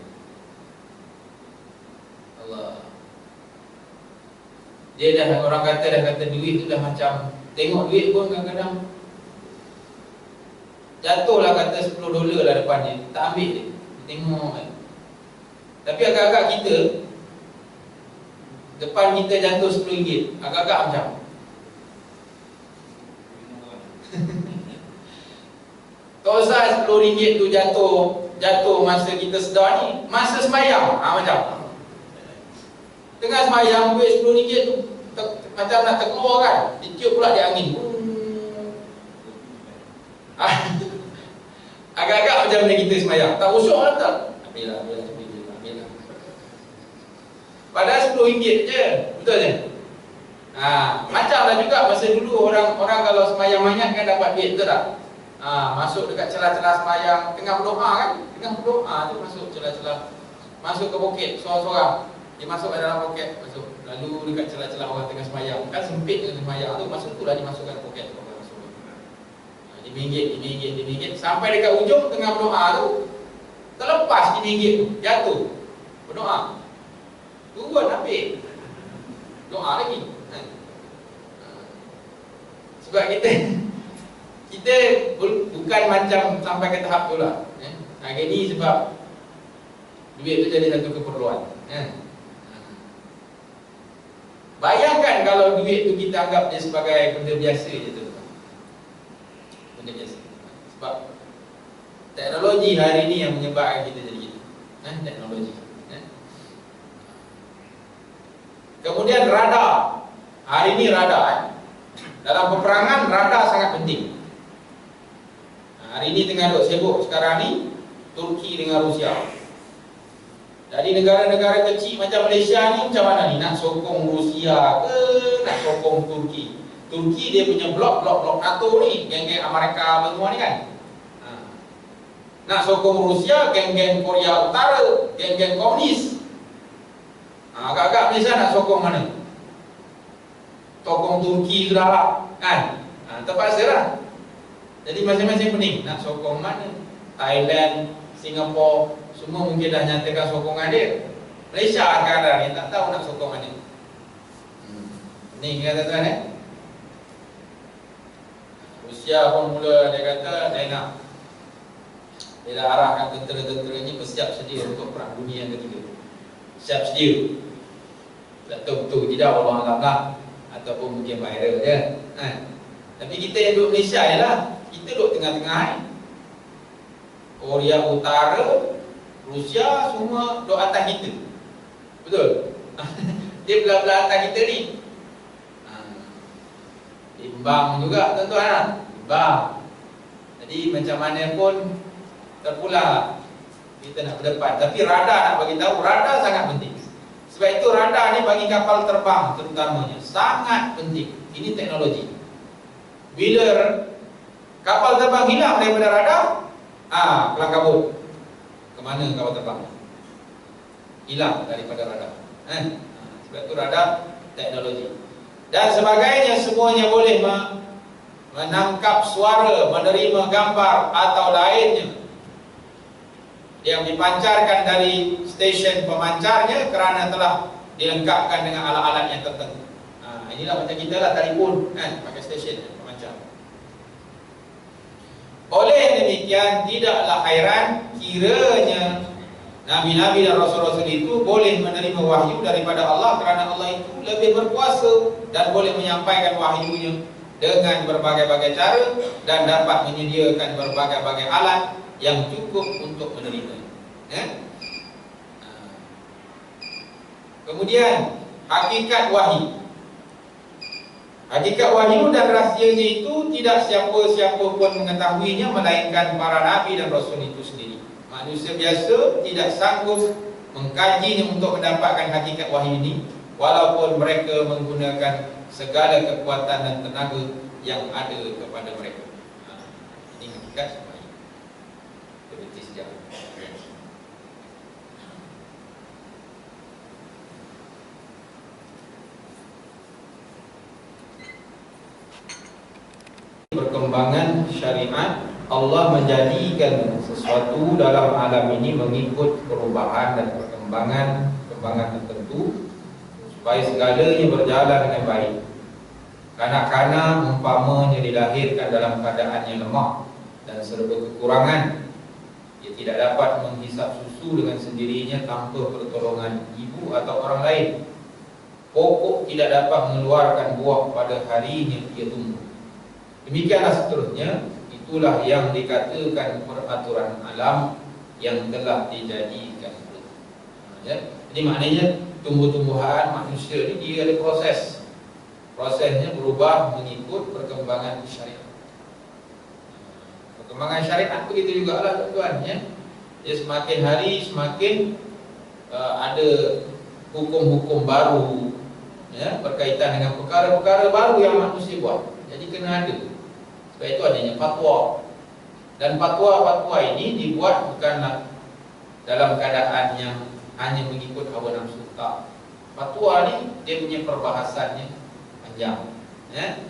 Allah. Dia dah, orang kata duit tu dah macam, tengok duit pun kadang-kadang jatuhlah kata 10 dolar lah depan dia, tak ambil dia, tengok kan. Tapi agak-agak kita depan kita jatuh RM10, agak-agak macam tak usah RM10 tu jatuh masa kita sedar ni, masa sembahyang macam tengah sembahyang duit RM10 tu macam nak terkeluar kan, ditiup pula di angin. Agak-agak macam mana kita sembahyang, tak khusyuk lah tak? Ambil lah. Padahal RM10 je, betul je? Macamlah juga masa dulu orang kalau sembahyang banyak kan dapat duit, betul tak? Masuk dekat celah-celah sembahyang, tengah berdoa kan? Tengah berdoa tu masuk celah-celah, masuk ke poket seorang-seorang. Dia masuk ke dalam poket, masuk. Lalu dekat celah-celah orang tengah sembahyang, kan sempit dengan sembahyang tu, masuk tu lah dimasukkan ke poket. RM5 sampai dekat ujung tengah berdoa tu, terlepas RM5 tu, jatuh berdoa, turun ambil doa lagi. Sebab kita bukan macam sampai ke tahap tu lah. Hari ni sebab duit tu jadi satu keperluan. Bayangkan kalau duit tu kita anggap dia sebagai benda biasa je tu. Benda biasa. Sebab teknologi hari ni yang menyebabkan kita jadi gitu. Teknologi. Kemudian radar. Hari ni radar. Dalam peperangan radar sangat penting. Hari ni tengah duk sibuk sekarang ni Turki dengan Rusia. Jadi negara-negara kecil macam Malaysia ni macam mana ni? Nak sokong Rusia ke nak sokong Turki? Turki dia punya blok NATO ni, geng-geng Amerika semua ni kan. Nak sokong Rusia, geng-geng Korea Utara, geng-geng komunis. Agak-agak Malaysia nak sokong mana? Sokong Turki sudah lah kan? Terpaksa lah. Jadi masing-masing pening nak sokong mana? Thailand, Singapura, semua mungkin dah nyatakan sokongan dia. Malaysia kadang ni tak tahu nak sokong mana. Pening kan tuan-tuan Rusia pun mula dia kata dia dah arahkan tentera-tenteranya bersiap sedia untuk perang dunia yang ketiga. Siap sedia. Tak tahu betul tidak, Allah Alam lah. Ataupun mungkin viral je. Tapi kita yang duduk Malaysia je lah. Kita duduk tengah-tengah Korea Utara, Rusia semua duduk atas kita. Betul? Dia belah-belah atas kita ni. Imbang juga tuan-tuan. Imbang. Jadi macam mana pun terpulang kita nak berdepan. Tapi radar nak bagi tahu, radar sangat penting. Sebab itu radar ni bagi kapal terbang terutamanya sangat penting. Ini teknologi. Bila kapal terbang hilang daripada radar, kelang kabut. Kemana kapal terbang? Hilang daripada radar. Sebab itu radar teknologi. Dan sebagainya semuanya boleh menangkap suara, menerima gambar atau lainnya yang dipancarkan dari stesen pemancarnya kerana telah dilengkapkan dengan alat-alat yang tertentu. Inilah macam kita lah telefon kan, pakai stesen pemancar. Oleh demikian tidaklah hairan kiranya Nabi-Nabi dan Rasul-Rasul itu boleh menerima wahyu daripada Allah kerana Allah itu lebih berkuasa dan boleh menyampaikan wahyunya dengan berbagai-bagai cara dan dapat menyediakan berbagai-bagai alat yang cukup untuk menerima. Kemudian hakikat wahyu. Hakikat wahyu dan rahsianya itu tidak siapa-siapa pun mengetahuinya melainkan para nabi dan rasul itu sendiri. Manusia biasa tidak sanggup mengkajinya untuk mendapatkan hakikat wahyu ini, walaupun mereka menggunakan segala kekuatan dan tenaga yang ada kepada mereka. Ini hakikat wahyu. Berhenti sejak. Perkembangan syariat, Allah menjadikan sesuatu dalam alam ini mengikut perubahan dan perkembangan tertentu supaya segalanya berjalan dengan baik. Kanak-kanak umpamanya dilahirkan dalam keadaan yang lemah dan serba kekurangan, ia tidak dapat menghisap susu dengan sendirinya tanpa pertolongan ibu atau orang lain. pokok tidak dapat mengeluarkan buah pada harinya ia tumbuh. Demikianlah seterusnya. Itulah yang dikatakan peraturan alam yang telah dijadikan. Ya. Jadi maknanya tumbuh-tumbuhan manusia ini dia ada proses. Prosesnya berubah mengikut perkembangan syariat. Perkembangan syariat begitu juga lah tuan-tuan, ya. Dia semakin hari semakin ada hukum-hukum baru, ya, berkaitan dengan perkara-perkara baru yang manusia buat. Jadi kena ada. Sebab itu adanya fatwa. Dan fatwa-fatwa ini dibuat bukanlah dalam keadaan yang hanya mengikut hawa nafsu, tak. Fatwa ni dia punya perbahasannya panjang, ya.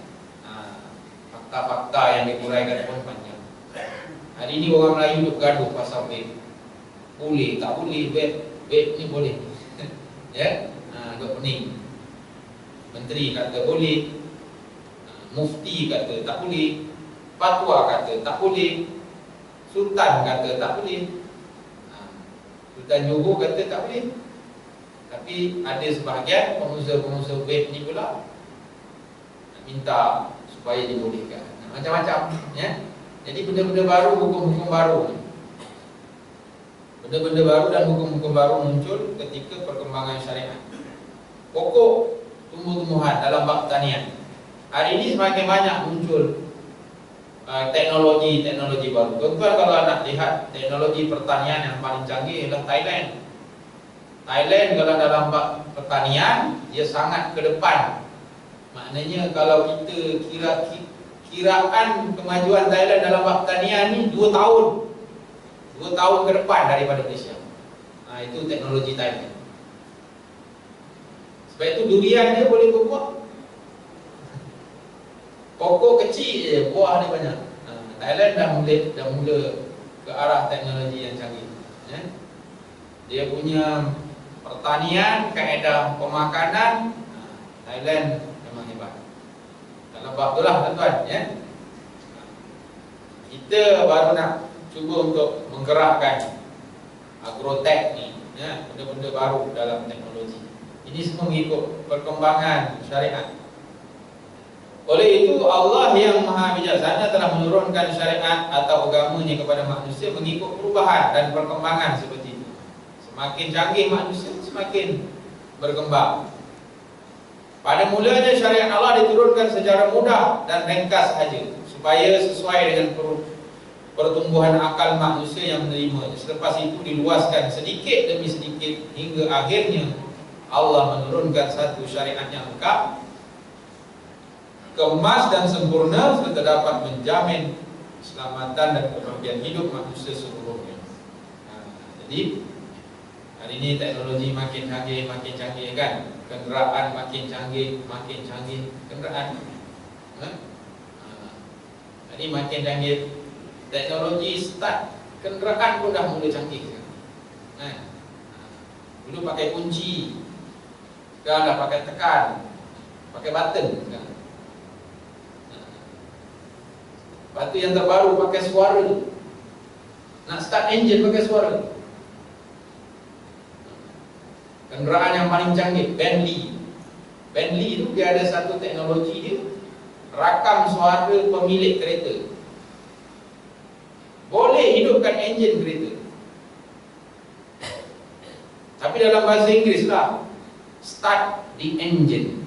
Fakta-fakta yang diuraikan pun panjang. Hari ini orang Melayu duk gaduh pasal vape. Boleh tak boleh vape ni boleh. Ya, duk pening. Menteri kata boleh, mufti kata tak boleh, fatwa kata tak boleh, sultan kata tak boleh, Sultan Johor kata tak boleh. Tapi ada sebahagian pengusaha-pengusaha vape ni pula minta supaya dibolehkan. Macam-macam, ya. Jadi benda-benda baru, hukum-hukum baru, benda-benda baru dan hukum-hukum baru muncul ketika perkembangan syariat. Pokok tumbuh-tumbuhan dalam bab pertanian. Hari ini semakin banyak muncul teknologi-teknologi baru. Tuan-tuan kalau nak lihat teknologi pertanian yang paling canggih adalah Thailand. Thailand kalau dalam bab pertanian dia sangat ke depan. Maknanya kalau kita kiraan kemajuan Thailand dalam bab pertanian ni 2 tahun. 2 tahun ke depan daripada Malaysia. Itu teknologi Thailand. Sebab itu durian dia boleh berbuah. Pokok kecil je, buah dia banyak. Thailand dah mula ke arah teknologi yang canggih, ya. Dia punya pertanian, kaedah pemakanan, Thailand memang hebat. Dalam bab itulah tuan-tuan, ya. Kita baru nak cuba untuk menggerakkan agrotech ni, ya, benda-benda baru dalam teknologi. Ini semua mengikut perkembangan syariat. Oleh itu Allah yang maha bijaksana telah menurunkan syariat atau agamanya kepada manusia mengikut perubahan dan perkembangan seperti itu. Semakin canggih manusia, semakin berkembang. Pada mulanya syariat Allah diturunkan secara mudah dan ringkas sahaja, supaya sesuai dengan pertumbuhan akal manusia yang menerimanya. Selepas itu diluaskan sedikit demi sedikit hingga akhirnya Allah menurunkan satu syariat yang lengkap, kemas dan sempurna, serta dapat menjamin keselamatan dan kebahagiaan hidup manusia seluruhnya. Jadi hari ini teknologi makin canggih kan, kenderaan makin canggih kenderaan. Jadi makin canggih teknologi, start kenderaan pun dah mula canggih. Dulu pakai kunci, sekarang dah pakai tekan, pakai button sekarang. Lepas tu yang terbaru pakai suara. Nak start engine pakai suara. Kenderaan yang paling canggih, Bentley itu dia ada satu teknologi dia, rakam suara pemilik kereta, boleh hidupkan enjin kereta. Tapi dalam bahasa Inggeris lah, start the engine.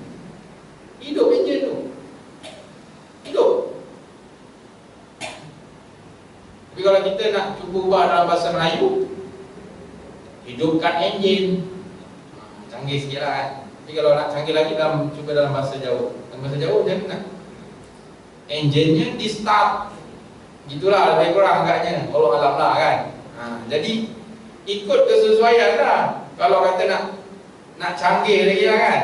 Hidup enjin tu, hidup. Tapi kalau kita nak cuba ubah dalam bahasa Melayu, hidupkan enjin, canggih sikit lah kan. Tapi kalau nak canggih lagi cuba dalam bahasa Jawa. Dalam bahasa Jawa jangan nak enjinnya di start. Gitulah lebih kurang agaknya. Allah alam lah kan. Jadi ikut kesesuaian lah. Kalau kata nak canggih lagi lah kan.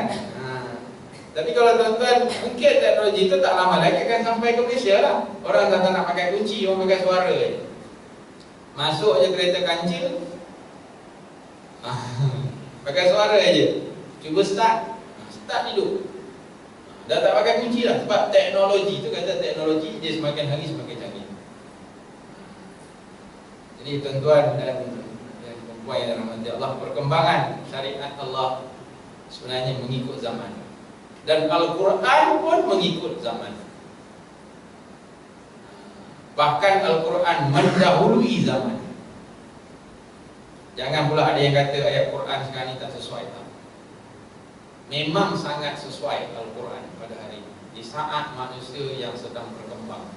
Tapi kalau tuan-tuan, mungkin teknologi itu tak lama lagi akan sampai ke Malaysia lah. Orang tak nak pakai kunci, orang pakai suara je. Masuk je kereta kancil, pakai suara je. Cuba start hidup. Dah tak pakai kunci lah. Sebab teknologi tu, kata teknologi dia semakin hari semakin canggih. Jadi tuan-tuan dan perempuan yang dirahmati Allah, perkembangan syariat Allah sebenarnya mengikut zaman. Dan Al-Quran pun mengikut zaman. Bahkan Al-Quran mendahului zaman. Jangan pula ada yang kata ayat Quran sekarang ni tak sesuai. Tak. Memang sangat sesuai Al-Quran pada hari ini, di saat manusia yang sedang berkembang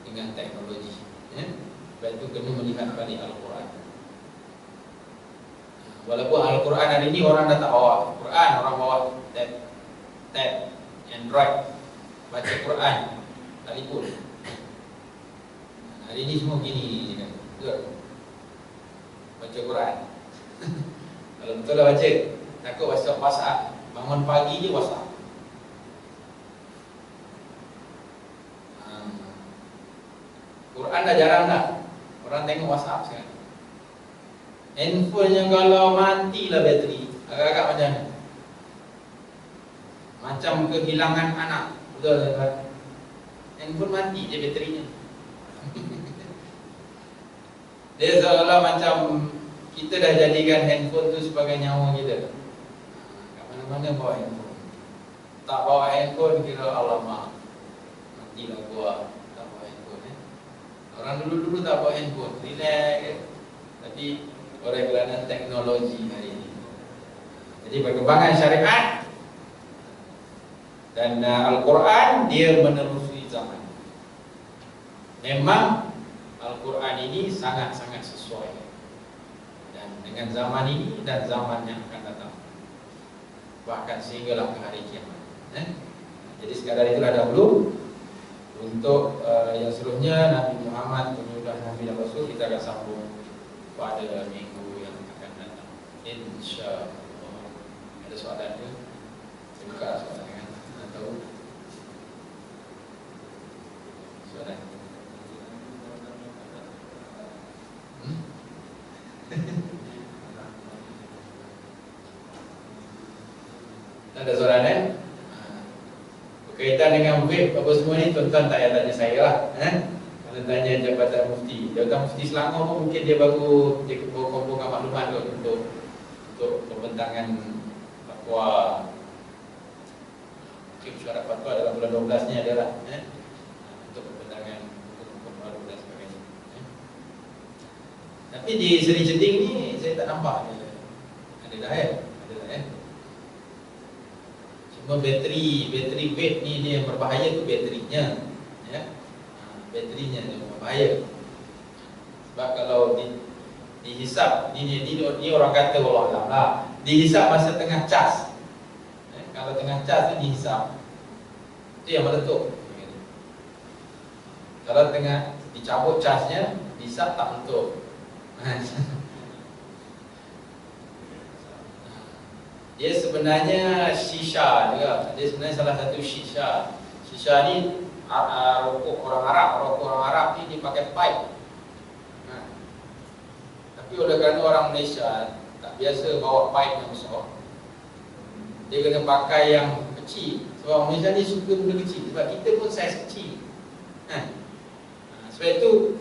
dengan teknologi. Sebab itu kena melihat balik Al-Quran. Walaupun Al-Quran hari ini orang dah tak bawa Quran, orang bawa tab, Android, baca Quran, telefon. Hari ini semua gini kan. Betul? Baca Quran. Kalau betul lah baca, takut WhatsApp. Bangun pagi je WhatsApp. Quran dah jarang dah. Orang tengok WhatsApp sekarang. Handphone yang kalau matilah bateri, agak-agak macam mana? Macam kehilangan anak. Betul tak? Handphone mati je baterinya. Dia seolah macam kita dah jadikan handphone tu sebagai nyawa kita. Kat mana-mana bawa handphone. Tak bawa handphone kira alamak, matilah gua. Tak bawa handphone. Orang dulu-dulu tak bawa handphone, relax. Tapi oleh kerana teknologi hari ini, jadi perkembangan syariat dan Al-Quran, dia menelusuri zaman. Memang Al-Quran ini sangat-sangat sesuai dan dengan zaman ini dan zaman yang akan datang, bahkan sehinggalah ke hari kiamat. Jadi sekadar itulah dahulu. Untuk yang seterusnya, Nabi Muhammad, penyudah Nabi dan Rasul, kita akan sambung pada minggu yang akan datang, InsyaAllah. Ada soalan ke? Saya buka soalan kan? Atau soalan? Ada soalan kan? Berkaitan dengan vape apa semua ni, tuan-tuan tak payah tanya saya lah. Kalau tanya Jabatan Mufti, Jabatan Mufti Selangor pun mungkin dia baru kumpulkan maklumat untuk pembentangan fatwa, mungkin syarat fatwa dalam bulan 12 ni adalah untuk pembentangan hukum baru dan sebagainya. Tapi di Seri Ceding ni saya tak nampak ada dah Cuma bateri vape ni dia yang berbahaya tu baterinya, ya. Baterinya yang berbahaya. Sebab kalau dihisap ni orang kata wallah alam lah, dihisap masa tengah cas. Kalau tengah cas tu dihisap, itu yang meletup. Kalau tengah dicabut casnya, dihisap tak meletup. Dia sebenarnya shisha juga. Dia sebenarnya salah satu shisha. Shisha ni rokok orang Arab. Rokok orang Arab ni dia pakai pipe. Tapi oleh kerana orang Malaysia tak biasa bawa pipe yang besar, dia kena pakai yang kecil. Sebab orang Malaysia ni suka benda kecil. Sebab kita pun saiz kecil. Sebab itu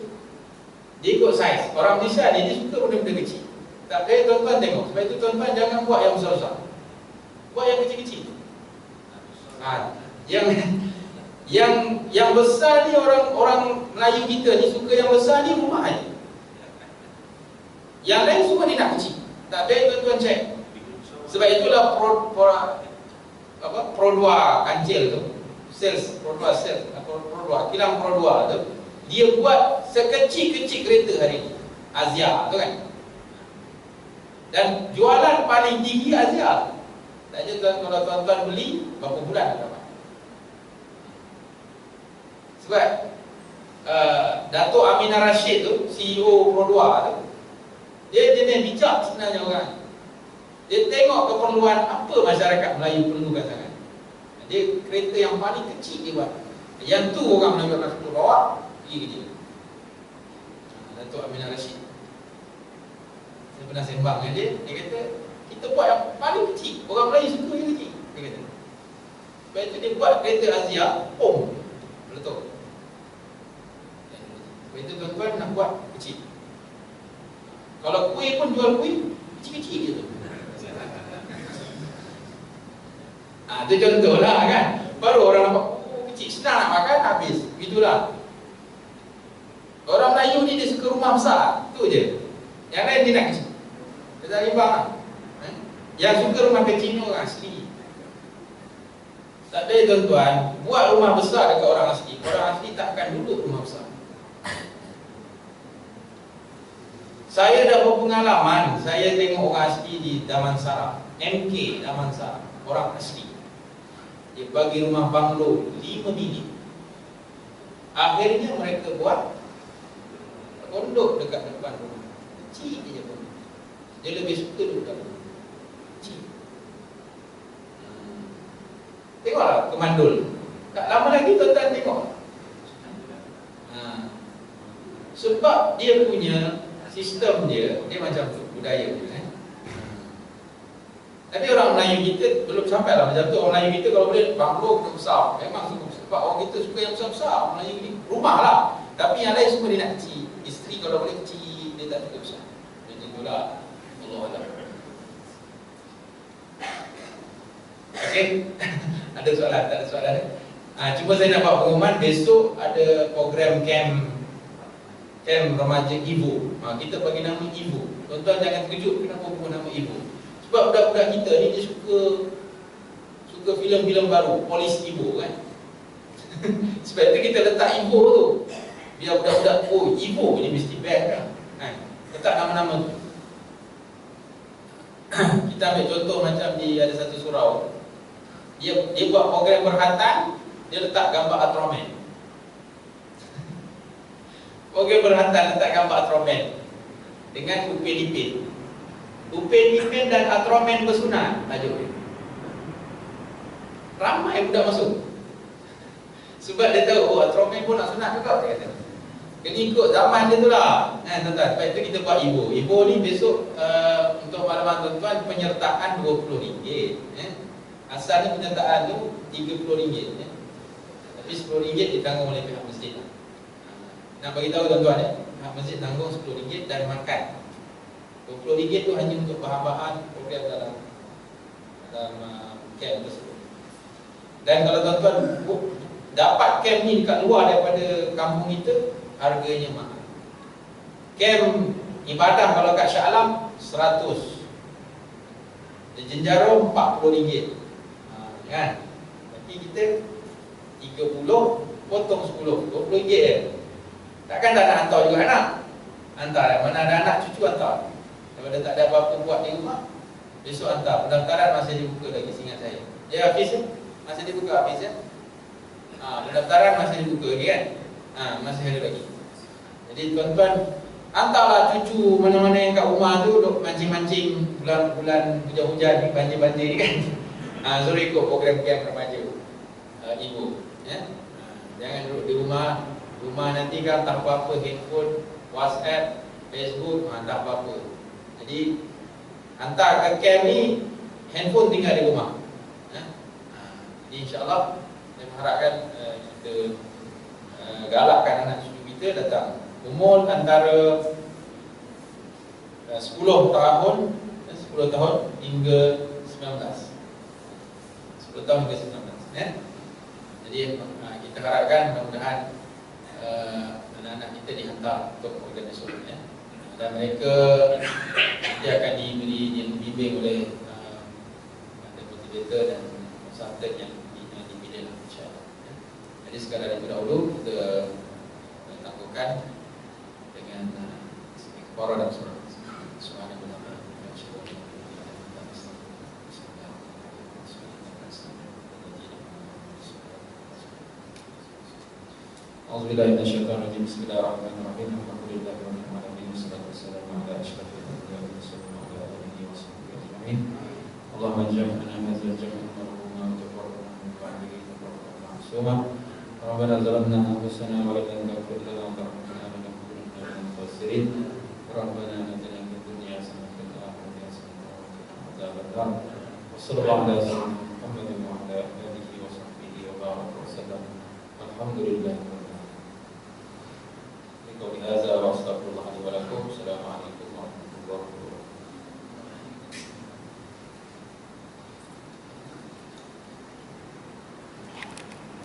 dia ikut saiz. Orang Malaysia ni dia suka benda-benda kecil. Tapi tuan-tuan tengok. Sebab itu tuan-tuan jangan buat yang besar-besar, buat yang kecil-kecil. Yang besar ni orang Melayu kita ni suka yang besar ni rumah aja. Yang lain semua dia nak kecil. Tak ada, tuan-tuan cek. Sebab itulah Pro 2 kancil tu, Pro 2 kilang Pro 2 tu, dia buat sekecil-kecil kereta hari ni, Azia tu kan. Dan jualan paling tinggi Azia. Tak je kalau tuan-tuan beli, berapa bulan dapat. Sebab Datuk Aminah Rashid tu, CEO Pro 2 tu, dia jenis bijak sebenarnya orang. Dia tengok keperluan apa masyarakat Melayu perlukan sangat. Dia kereta yang paling kecil dia buat. Yang tu orang Melayu akan suruh bawa pergi ke dia. Datuk Aminah Rashid. Saya pernah sembang dengan dia. Dia kata, kita buat yang paling kecil. Orang Melayu suka yang kecil, dia kata. Sebab itu dia buat kereta Azia, meletup. Sebab itu tuan-tuan nak buat kecil. Kalau kuih pun jual kuih kecil-kecil je tu. Itu contohlah kan. Baru orang nampak, oh kecil senang nak makan, habis. Begitulah. Orang Melayu ni dia suka rumah besar. Tu je. Yang lain dia nak kecil. Dia tak rimbang lah. Yang suka rumah kecil ni orang asli. Tak ada tuan-tuan, buat rumah besar dekat orang asli. Orang asli tak akan duduk rumah besar. Saya dah berpengalaman, saya tengok orang asli di Damansara, MK Damansara, orang asli. Dia bagi rumah banglo 5 bilik. Akhirnya mereka buat pondok dekat depan rumah. Kecil je pun. Dia lebih suka duduk dekat rumah. Kecil. Tengoklah Kemandul. Tak lama lagi tuan-tuan tengok. Sebab dia punya sistem dia macam tu, budaya dia. Tapi orang Melayu kita belum sampai lah macam tu. Orang Melayu kita kalau boleh banglo besar. Memang sebab orang kita suka yang besar-besar. Orang Melayu ni rumah lah. Tapi yang lain semua dia nak kecil. Isteri kalau boleh kecil, dia tak suka besar. Macam itulah. Allahuakbar. Okey. Ada soalan? Tak ada soalan? Cuma saya nak buat pengumuman. Besok ada program camp remaja Ibu. Kita bagi nama Ibu. Tuan-tuan jangan terkejut kenapa buat nama Ibu. Sebab budak-budak kita ni dia suka filem-filem baru, polis Ibu kan. Sebab itu kita letak Ibu tu. Biar budak-budak, oh Ibu ni mesti best kan. Letak nama-nama tu. Kita ambil contoh macam ada satu surau. Dia buat program berhantar, dia letak gambar Ultraman. Program berhantar letak gambar Ultraman dengan Upin Ipin. Upin Ipin dan Ultraman bersunat. Tajuk dia. Ramai budak masuk. Sebab dia tahu, oh Ultraman pun nak sunat juga, dia kata. Kena ikut zaman dia tu lah. Tuan-tuan, sebab itu kita buat Ibu. Ibu ni besok untuk makluman tuan-tuan, penyertaan RM20. Asalnya penyertaan tu RM30. Tapi RM10 ditanggung oleh pihak masjid. Nak bagi tahu tuan-tuan pihak masjid tanggung RM10 dan makan. RM20 tu hanya untuk bahan-bahan program dalam camp tersebut. Dan kalau tuan-tuan dapat camp ni dekat luar daripada kampung kita, harganya mahal. Camp ibadah kalau kat Shah Alam 100. Di Jenjarum RM40. Kan? Tapi kita 30 potong 10, RM20 je. Takkan tak nak hantar juga anak. Hantar, mana ada anak cucu hantar. Daripada tak ada apa-apa buat di rumah, besok hantar. Pendaftaran masih dibuka lagi, seingat saya. Ya Hafiz ya? Masih dibuka Hafiz ya? Pendaftaran masih dibuka lagi kan? Masih ada lagi. Jadi tuan-tuan, hantarlah cucu mana-mana yang kat rumah tu duk mancing-mancing bulan-bulan hujan-hujan ni, banjir-banjir ni kan. Suruh ikut program camp remaja Ibu ya? Jangan duduk di rumah. Rumah nanti kan tak apa-apa, handphone, WhatsApp, Facebook, tak apa-apa. Jadi hantar ke camp ni, handphone tinggal di rumah ya? Jadi insyaAllah saya mengharapkan kita galakkan anak cucu kita datang. Umur antara 10 tahun hingga 19. 10 tahun hingga 19 ya? Jadi kita harapkan mudah-mudahan anak-anak kita dihantar untuk program esok ya? Dan mereka nanti akan dibimbing oleh motivator dan konsultan yang dipilih insyaAllah ya? Jadi sekadar daripada dahulu kita tangguhkan dengan kepara dan surah. A'udzubillahi minasyaitonir rajim. Bismillahirrahmanirrahim. Alhamdulillahirabbil alamin. Wassalatu wassalamu ala asyrafil anbiya'i wal mursalin wa ala alihi wa sahbihi ajma'in. Allahumma ij'alna hadzal jam'a marhuma wa taqabbal min ba'dihi taqabbal ma'suma. Rabbana zalamna anfusana wa la taghfir lana wa tarhamna lanakunanna minal khasirin. Rabbana atina fid dunya hasanatan wa fil akhirati hasanatan wa qina adzabannar. Wassallallahu ala sayyidina Muhammadin wa ala alihi wa sahbihi wa baraka wa sallam. Alhamdulillah.